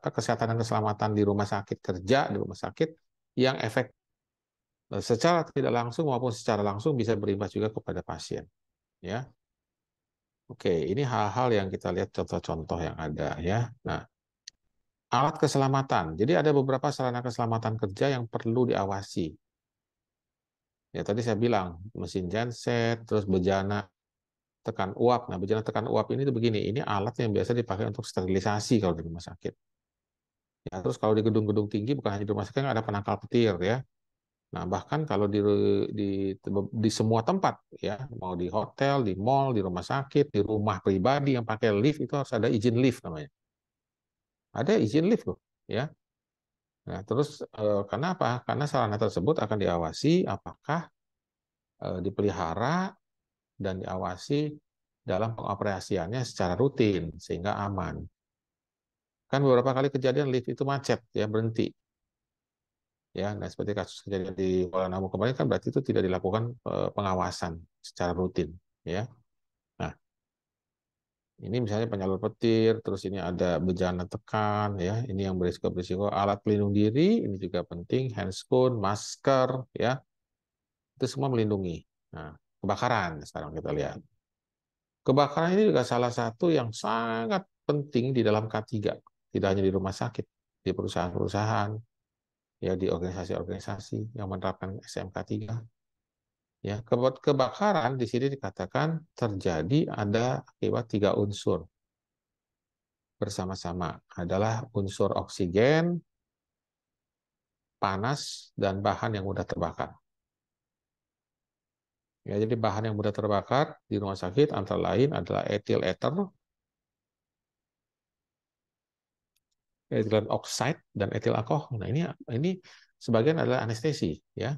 kesehatan dan keselamatan di rumah sakit kerja di rumah sakit yang efek secara tidak langsung maupun secara langsung bisa berimbas juga kepada pasien ya. Oke, ini hal-hal yang kita lihat contoh-contoh yang ada ya. Nah, alat keselamatan. Jadi ada beberapa sarana keselamatan kerja yang perlu diawasi. Ya tadi saya bilang mesin genset, terus bejana tekan uap. Nah, bejana tekan uap ini tuh begini, ini alat yang biasa dipakai untuk sterilisasi kalau di rumah sakit. Ya, terus kalau di gedung-gedung tinggi bukan hanya di rumah sakit ada penangkal petir ya. Nah, bahkan kalau di, di semua tempat, ya, mau di hotel, di mall, di rumah sakit, di rumah pribadi yang pakai lift, itu harus ada izin lift namanya. Ada izin lift loh, ya. Nah, terus karena apa? Karena sarana tersebut akan diawasi apakah dipelihara dan diawasi dalam pengoperasiannya secara rutin sehingga aman. Kan beberapa kali kejadian lift itu macet, ya, berhenti. Ya, nah seperti kasus kejadian di Kuala Namu kemarin kan berarti itu tidak dilakukan pengawasan secara rutin, ya. Nah, ini misalnya penyalur petir, terus ini ada bejana tekan, ya, ini yang berisiko-berisiko, alat pelindung diri, ini juga penting, handscoon, masker, ya, itu semua melindungi. Nah, kebakaran sekarang kita lihat. Kebakaran ini juga salah satu yang sangat penting di dalam K3, tidak hanya di rumah sakit, di perusahaan-perusahaan, ya, di organisasi-organisasi yang menerapkan SMK 3. Ya, kebakaran di sini dikatakan terjadi ada akibat 3 unsur bersama-sama, adalah unsur oksigen, panas, dan bahan yang mudah terbakar. Ya, jadi bahan yang mudah terbakar di rumah sakit antara lain adalah etil ether, etilen oxide, dan etil alkohol. Nah, ini sebagian adalah anestesi, ya.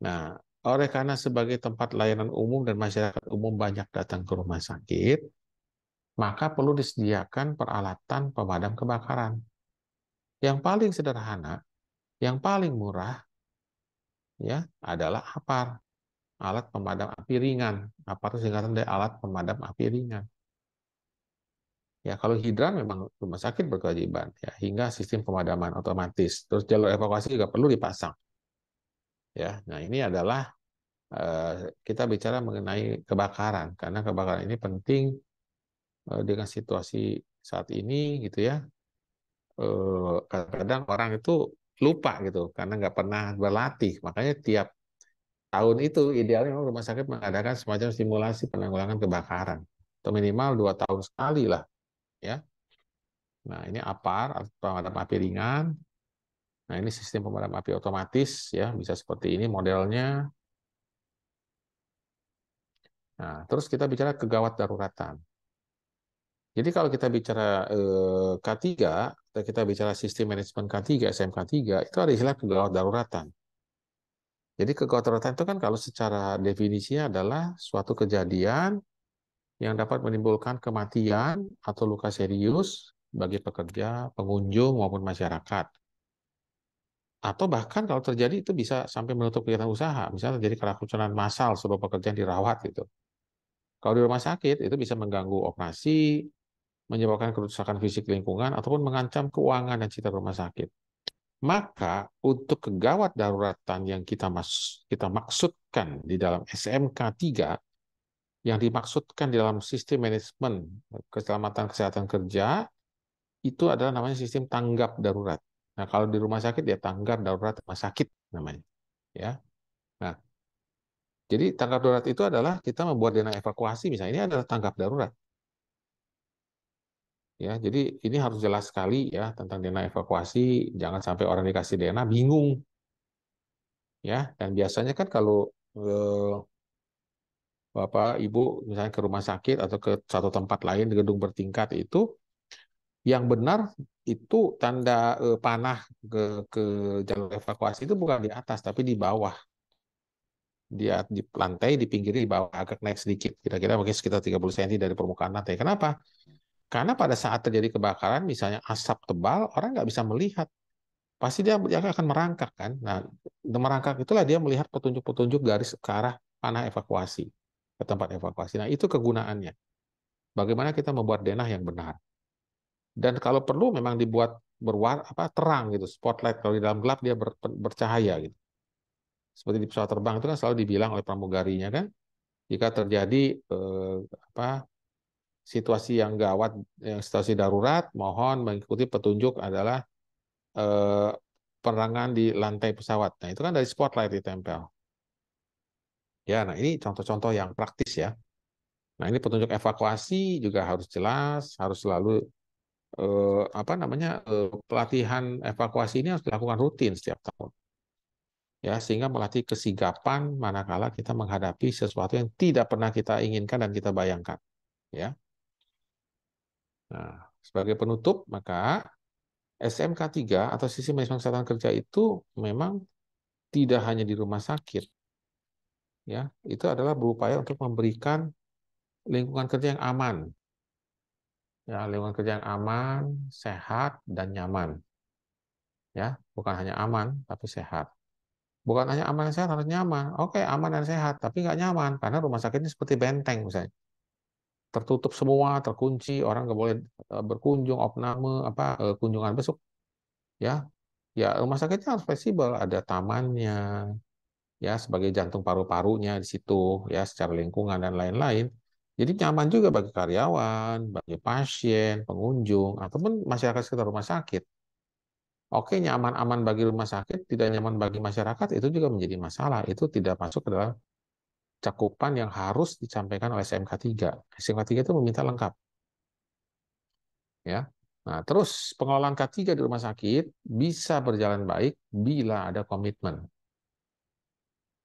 Nah, oleh karena sebagai tempat layanan umum dan masyarakat umum banyak datang ke rumah sakit, maka perlu disediakan peralatan pemadam kebakaran. Yang paling sederhana, yang paling murah, ya, adalah APAR, alat pemadam api ringan. APAR itu singkatan dari alat pemadam api ringan. Ya, kalau hidran memang rumah sakit berkewajiban, ya, hingga sistem pemadaman otomatis. Terus jalur evakuasi juga perlu dipasang. Ya, nah ini adalah kita bicara mengenai kebakaran, karena kebakaran ini penting dengan situasi saat ini, gitu ya. Kadang-kadang orang itu lupa gitu karena nggak pernah berlatih. Makanya tiap tahun itu idealnya rumah sakit mengadakan semacam simulasi penanggulangan kebakaran atau minimal 2 tahun sekali lah, ya. Nah, ini APAR atau pemadam api ringan. Nah, ini sistem pemadam api otomatis, ya, bisa seperti ini modelnya. Nah, terus kita bicara kegawat daruratan. Jadi kalau kita bicara K3, kita bicara sistem manajemen K3, SMK 3, itu ada istilah kegawat daruratan. Jadi kegawat daruratan itu kan kalau secara definisinya adalah suatu kejadian yang dapat menimbulkan kematian atau luka serius bagi pekerja, pengunjung, maupun masyarakat. Atau bahkan kalau terjadi itu bisa sampai menutup kegiatan usaha. Misalnya terjadi keracunan massal seluruh pekerja yang dirawat gitu. Kalau di rumah sakit itu bisa mengganggu operasi, menyebabkan kerusakan fisik lingkungan, ataupun mengancam keuangan dan citra rumah sakit. Maka untuk kegawat daruratan yang kita maksudkan di dalam SMK 3, yang dimaksudkan di dalam sistem manajemen keselamatan kesehatan kerja, itu adalah namanya sistem tanggap darurat. Nah, kalau di rumah sakit ya tanggap darurat rumah sakit namanya, ya. Nah, jadi tanggap darurat itu adalah kita membuat dana evakuasi, misalnya ini adalah tanggap darurat. Ya, jadi ini harus jelas sekali ya tentang dana evakuasi, jangan sampai orang dikasih dana bingung, ya. Dan biasanya kan kalau Bapak Ibu misalnya ke rumah sakit atau ke satu tempat lain di gedung bertingkat itu, yang benar itu tanda panah ke jalur evakuasi itu bukan di atas tapi di bawah. Dia di lantai, di pinggir, di bawah, agak naik sedikit, kira-kira mungkin sekitar 30 cm dari permukaan lantai. Kenapa? Karena pada saat terjadi kebakaran, misalnya asap tebal, orang nggak bisa melihat. Pasti dia akan merangkak kan. Nah, merangkak itulah dia melihat petunjuk-petunjuk garis ke arah panah evakuasi, ke tempat evakuasi. Nah, itu kegunaannya. Bagaimana kita membuat denah yang benar. Dan kalau perlu memang dibuat terang gitu, spotlight. Kalau di dalam gelap dia bercahaya gitu. Seperti di pesawat terbang itu kan selalu dibilang oleh pramugarinya kan, jika terjadi situasi yang gawat, yang situasi darurat, mohon mengikuti petunjuk adalah eh, penerangan di lantai pesawat. Nah, itu kan dari spotlight ditempel. Ya, nah ini contoh-contoh yang praktis ya. Nah, ini petunjuk evakuasi juga harus jelas, harus selalu pelatihan evakuasi ini harus dilakukan rutin setiap tahun. ya, sehingga melatih kesigapan manakala kita menghadapi sesuatu yang tidak pernah kita inginkan dan kita bayangkan, ya. Nah, sebagai penutup, maka SMK 3 atau Sistem Manajemen Kesehatan Kerja itu memang tidak hanya di rumah sakit, ya, itu adalah berupaya untuk memberikan lingkungan kerja yang aman, ya, lingkungan kerja yang aman, sehat, dan nyaman, ya, bukan hanya aman tapi sehat. Bukan hanya aman dan sehat, harus nyaman. Oke, aman dan sehat, tapi nggak nyaman karena rumah sakitnya seperti benteng misalnya, tertutup semua, terkunci, orang nggak boleh berkunjung, opname, kunjungan besok, ya. Ya, rumah sakitnya harus fleksibel, ada tamannya, ya, sebagai jantung paru-parunya di situ, ya, secara lingkungan dan lain-lain. Jadi nyaman juga bagi karyawan, bagi pasien, pengunjung, ataupun masyarakat sekitar rumah sakit. Oke, nyaman aman bagi rumah sakit, tidak nyaman bagi masyarakat, itu juga menjadi masalah. Itu tidak masuk ke dalam cakupan yang harus disampaikan oleh SMK 3. SMK 3 itu meminta lengkap, ya. Nah, terus pengelolaan K3 di rumah sakit bisa berjalan baik bila ada komitmen.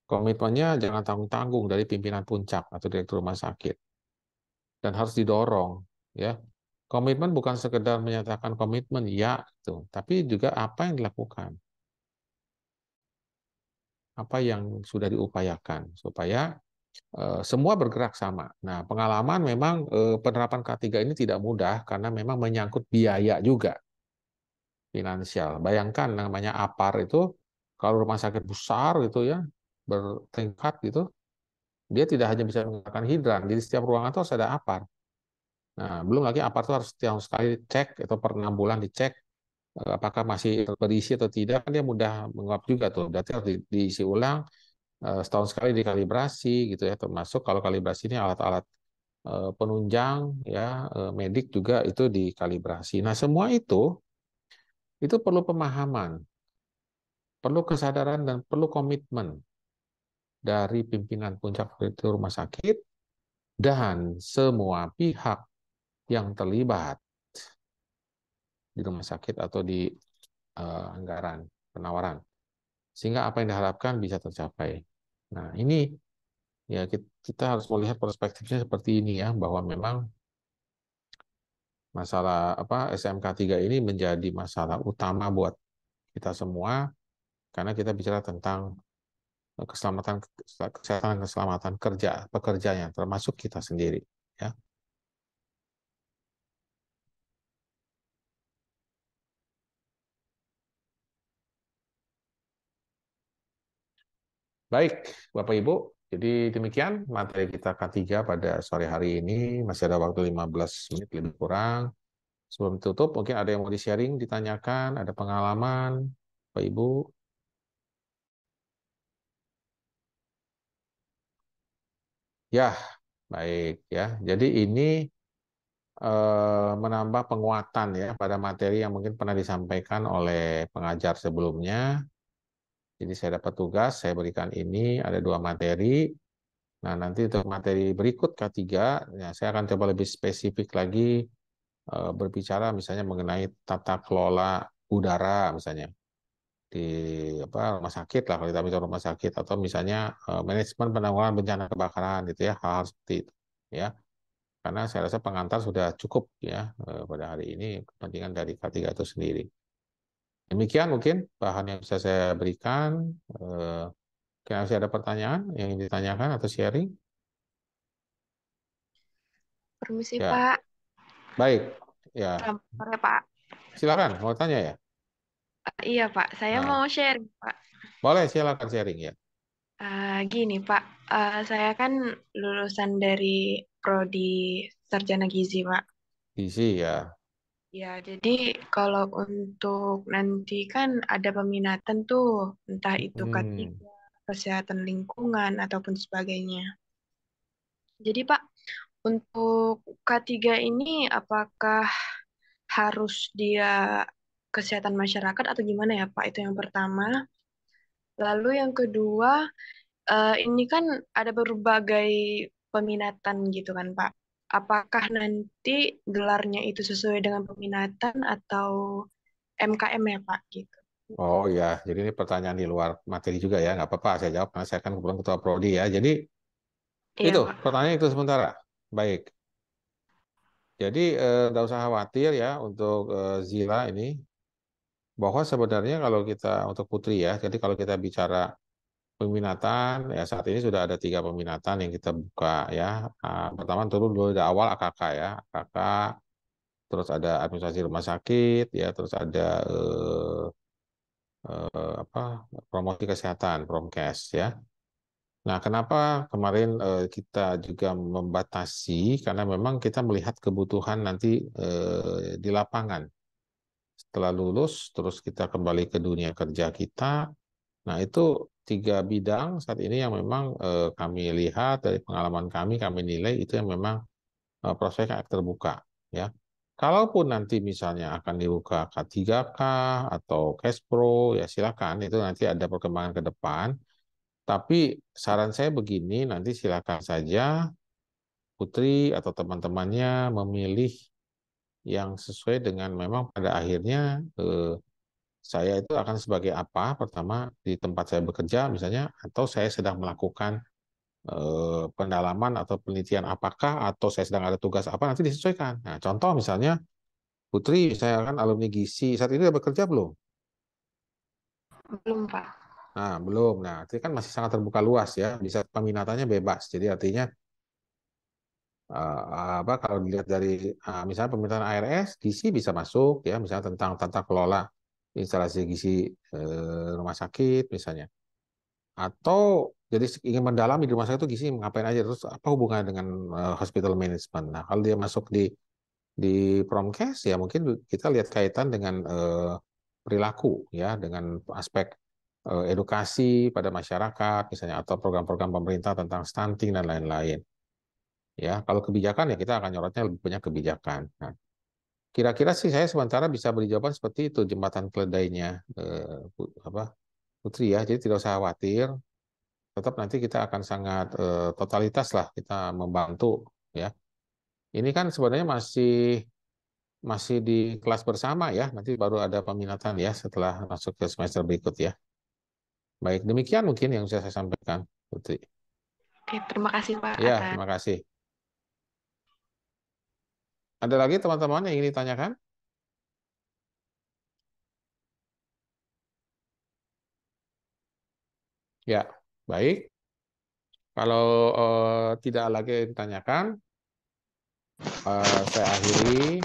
Komitmennya jangan tanggung-tanggung dari pimpinan puncak atau direktur rumah sakit, dan harus didorong, ya. Komitmen bukan sekedar menyatakan komitmen, ya, itu, tapi juga apa yang dilakukan, apa yang sudah diupayakan supaya semua bergerak sama. Nah, pengalaman memang penerapan K3 ini tidak mudah karena memang menyangkut biaya juga, finansial. Bayangkan namanya APAR itu, kalau rumah sakit besar gitu ya, bertingkat gitu, dia tidak hanya bisa menggunakan hidran, di setiap ruangan itu harus ada APAR. Nah, belum lagi APAR itu harus setiap sekali cek atau per 6 bulan dicek apakah masih berisi atau tidak, kan dia mudah menguap juga tuh. Berarti harus diisi ulang, setahun sekali dikalibrasi gitu ya, termasuk kalau kalibrasi ini alat-alat penunjang, ya, medik juga itu dikalibrasi. Nah, semua itu perlu pemahaman, perlu kesadaran, dan perlu komitmen dari pimpinan puncak itu rumah sakit dan semua pihak yang terlibat di rumah sakit atau di anggaran penawaran, sehingga apa yang diharapkan bisa tercapai. Nah, ini ya, kita harus melihat perspektifnya seperti ini ya, bahwa memang masalah SMK 3 ini menjadi masalah utama buat kita semua karena kita bicara tentang keselamatan, kesehatan dan keselamatan kerja pekerjanya, termasuk kita sendiri, ya. Baik, Bapak Ibu, jadi demikian materi kita K3 pada sore hari ini. Masih ada waktu 15 menit lebih kurang. Sebelum tutup, mungkin ada yang mau di-sharing, ditanyakan, ada pengalaman, Bapak Ibu. Ya, baik ya. Jadi ini menambah penguatan ya pada materi yang mungkin pernah disampaikan oleh pengajar sebelumnya. Jadi saya dapat tugas, saya berikan ini, ada 2 materi. Nah, nanti untuk materi berikut K3, ya, saya akan coba lebih spesifik lagi berbicara misalnya mengenai tata kelola udara misalnya di rumah sakit lah, kalau kita bicara rumah sakit, atau misalnya manajemen penanggulangan bencana kebakaran gitu ya, hal-hal seperti itu ya. Karena saya rasa pengantar sudah cukup ya pada hari ini, kepentingan dari K3 itu sendiri. Demikian mungkin bahan yang bisa saya berikan. Mungkin masih ada pertanyaan yang ingin ditanyakan atau sharing? Permisi, Ya, Pak. baik. Ya, Selamat sore, Pak. silakan. Mau tanya ya? Iya, Pak. Saya Nah, mau sharing, Pak. boleh silakan sharing ya. Gini, Pak. Saya kan lulusan dari Prodi Sarjana Gizi, Pak. Gizi ya. Ya, jadi kalau untuk nanti kan ada peminatan tuh, entah itu Hmm. K3, kesehatan lingkungan, ataupun sebagainya. Jadi, Pak, untuk K3 ini apakah harus dia kesehatan masyarakat atau gimana ya, Pak? Itu yang pertama. Lalu yang kedua, ini kan ada berbagai peminatan gitu kan, Pak. Apakah nanti gelarnya itu sesuai dengan peminatan atau MKM ya, Pak? Gitu. Oh ya, jadi ini pertanyaan di luar materi juga ya, nggak apa-apa saya jawab karena saya kan kebetulan ketua prodi ya. Jadi Iya, itu Pak. pertanyaan itu sementara. Baik, jadi nggak usah khawatir ya untuk Zila ini, bahwa sebenarnya kalau kita untuk Putri ya, jadi kalau kita bicara peminatan ya saat ini sudah ada 3 peminatan yang kita buka ya. Pertama turun dulu dari awal AKK ya, AKK, terus ada administrasi rumah sakit ya, terus ada apa promosi kesehatan Promkes ya. Nah, kenapa kemarin kita juga membatasi karena memang kita melihat kebutuhan nanti di lapangan. Setelah lulus, terus kita kembali ke dunia kerja kita. Nah, itu 3 bidang saat ini yang memang kami lihat dari pengalaman kami nilai itu yang memang prospeknya terbuka. Ya, kalaupun nanti misalnya akan dibuka K3K atau Cashpro, ya silakan. Itu nanti ada perkembangan ke depan. Tapi saran saya begini, nanti silakan saja Putri atau teman-temannya memilih yang sesuai dengan memang pada akhirnya saya itu akan sebagai apa, pertama di tempat saya bekerja misalnya, atau saya sedang melakukan pendalaman atau penelitian apakah, atau saya sedang ada tugas apa, nanti disesuaikan. Nah, contoh misalnya, Putri, saya kan alumni GISI, saat ini udah bekerja belum? Belum, Pak. Nah, belum. Nah, itu kan masih sangat terbuka luas ya, bisa peminatannya bebas. Jadi artinya apa kalau dilihat dari misalnya permintaan ARS, gizi bisa masuk ya, misalnya tentang tata kelola instalasi gizi rumah sakit misalnya. Atau jadi ingin mendalami di rumah sakit itu gizi ngapain aja, terus apa hubungannya dengan hospital management. Nah, kalau dia masuk di Promkes ya mungkin kita lihat kaitan dengan perilaku ya, dengan aspek edukasi pada masyarakat misalnya, atau program-program pemerintah tentang stunting dan lain-lain. Ya, kalau kebijakan ya kita akan nyorotnya lebih banyak kebijakan. Nah, kira-kira sih saya sementara bisa beri jawaban seperti itu, jembatan keledainya apa Putri ya. Jadi tidak usah khawatir. Tetap nanti kita akan sangat totalitas lah kita membantu ya. Ini kan sebenarnya masih masih di kelas bersama ya. Nanti baru ada peminatan ya setelah masuk ke semester berikut ya. Baik, demikian mungkin yang bisa saya sampaikan, Putri. Oke, terima kasih, Pak, Ya, atas. terima kasih. Ada lagi teman-teman yang ingin ditanyakan? Ya, baik. Kalau tidak lagi yang ditanyakan, saya akhiri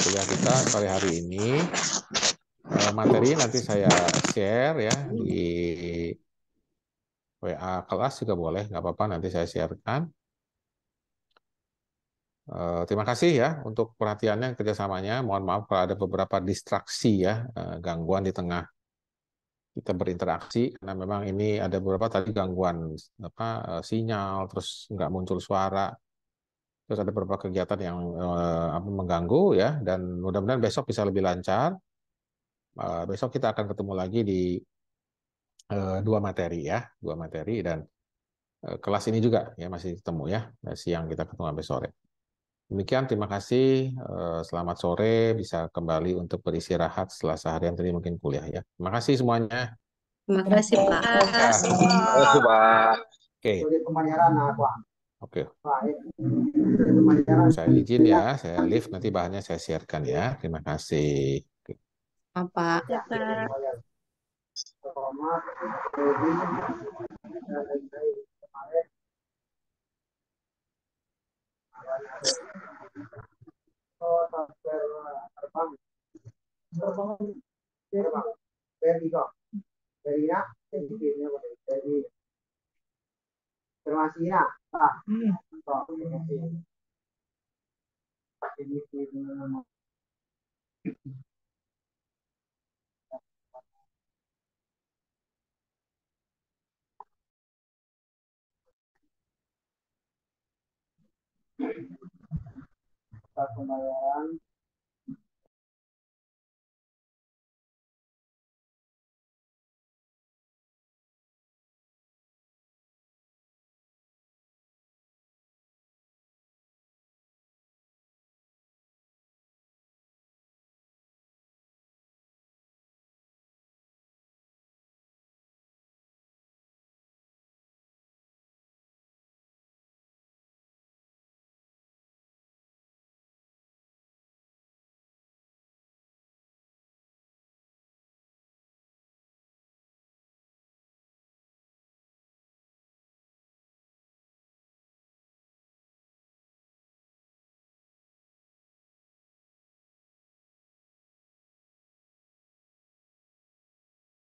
kuliah kita sore hari ini. Materi nanti saya share ya di WA kelas juga boleh, nggak apa-apa, nanti saya sharekan. Terima kasih ya untuk perhatiannya, kerjasamanya. Mohon maaf kalau ada beberapa distraksi ya, gangguan di tengah kita berinteraksi, karena memang ini ada beberapa tadi gangguan apa sinyal, terus nggak muncul suara. Terus ada beberapa kegiatan yang mengganggu ya, dan mudah-mudahan besok bisa lebih lancar. Besok kita akan ketemu lagi di 2 materi ya, 2 materi, dan kelas ini juga ya masih ketemu ya, siang kita ketemu sampai sore. Demikian, terima kasih. Selamat sore, bisa kembali untuk beristirahat setelah seharian tadi mungkin kuliah ya. Terima kasih semuanya. Terima kasih, Pak. Ya, Makasih, Pak. oke, oke. Saya izin ya, saya live, nanti bahannya saya sharekan ya. Terima kasih. Oke. Pak. Ya, Pak. Pembayaran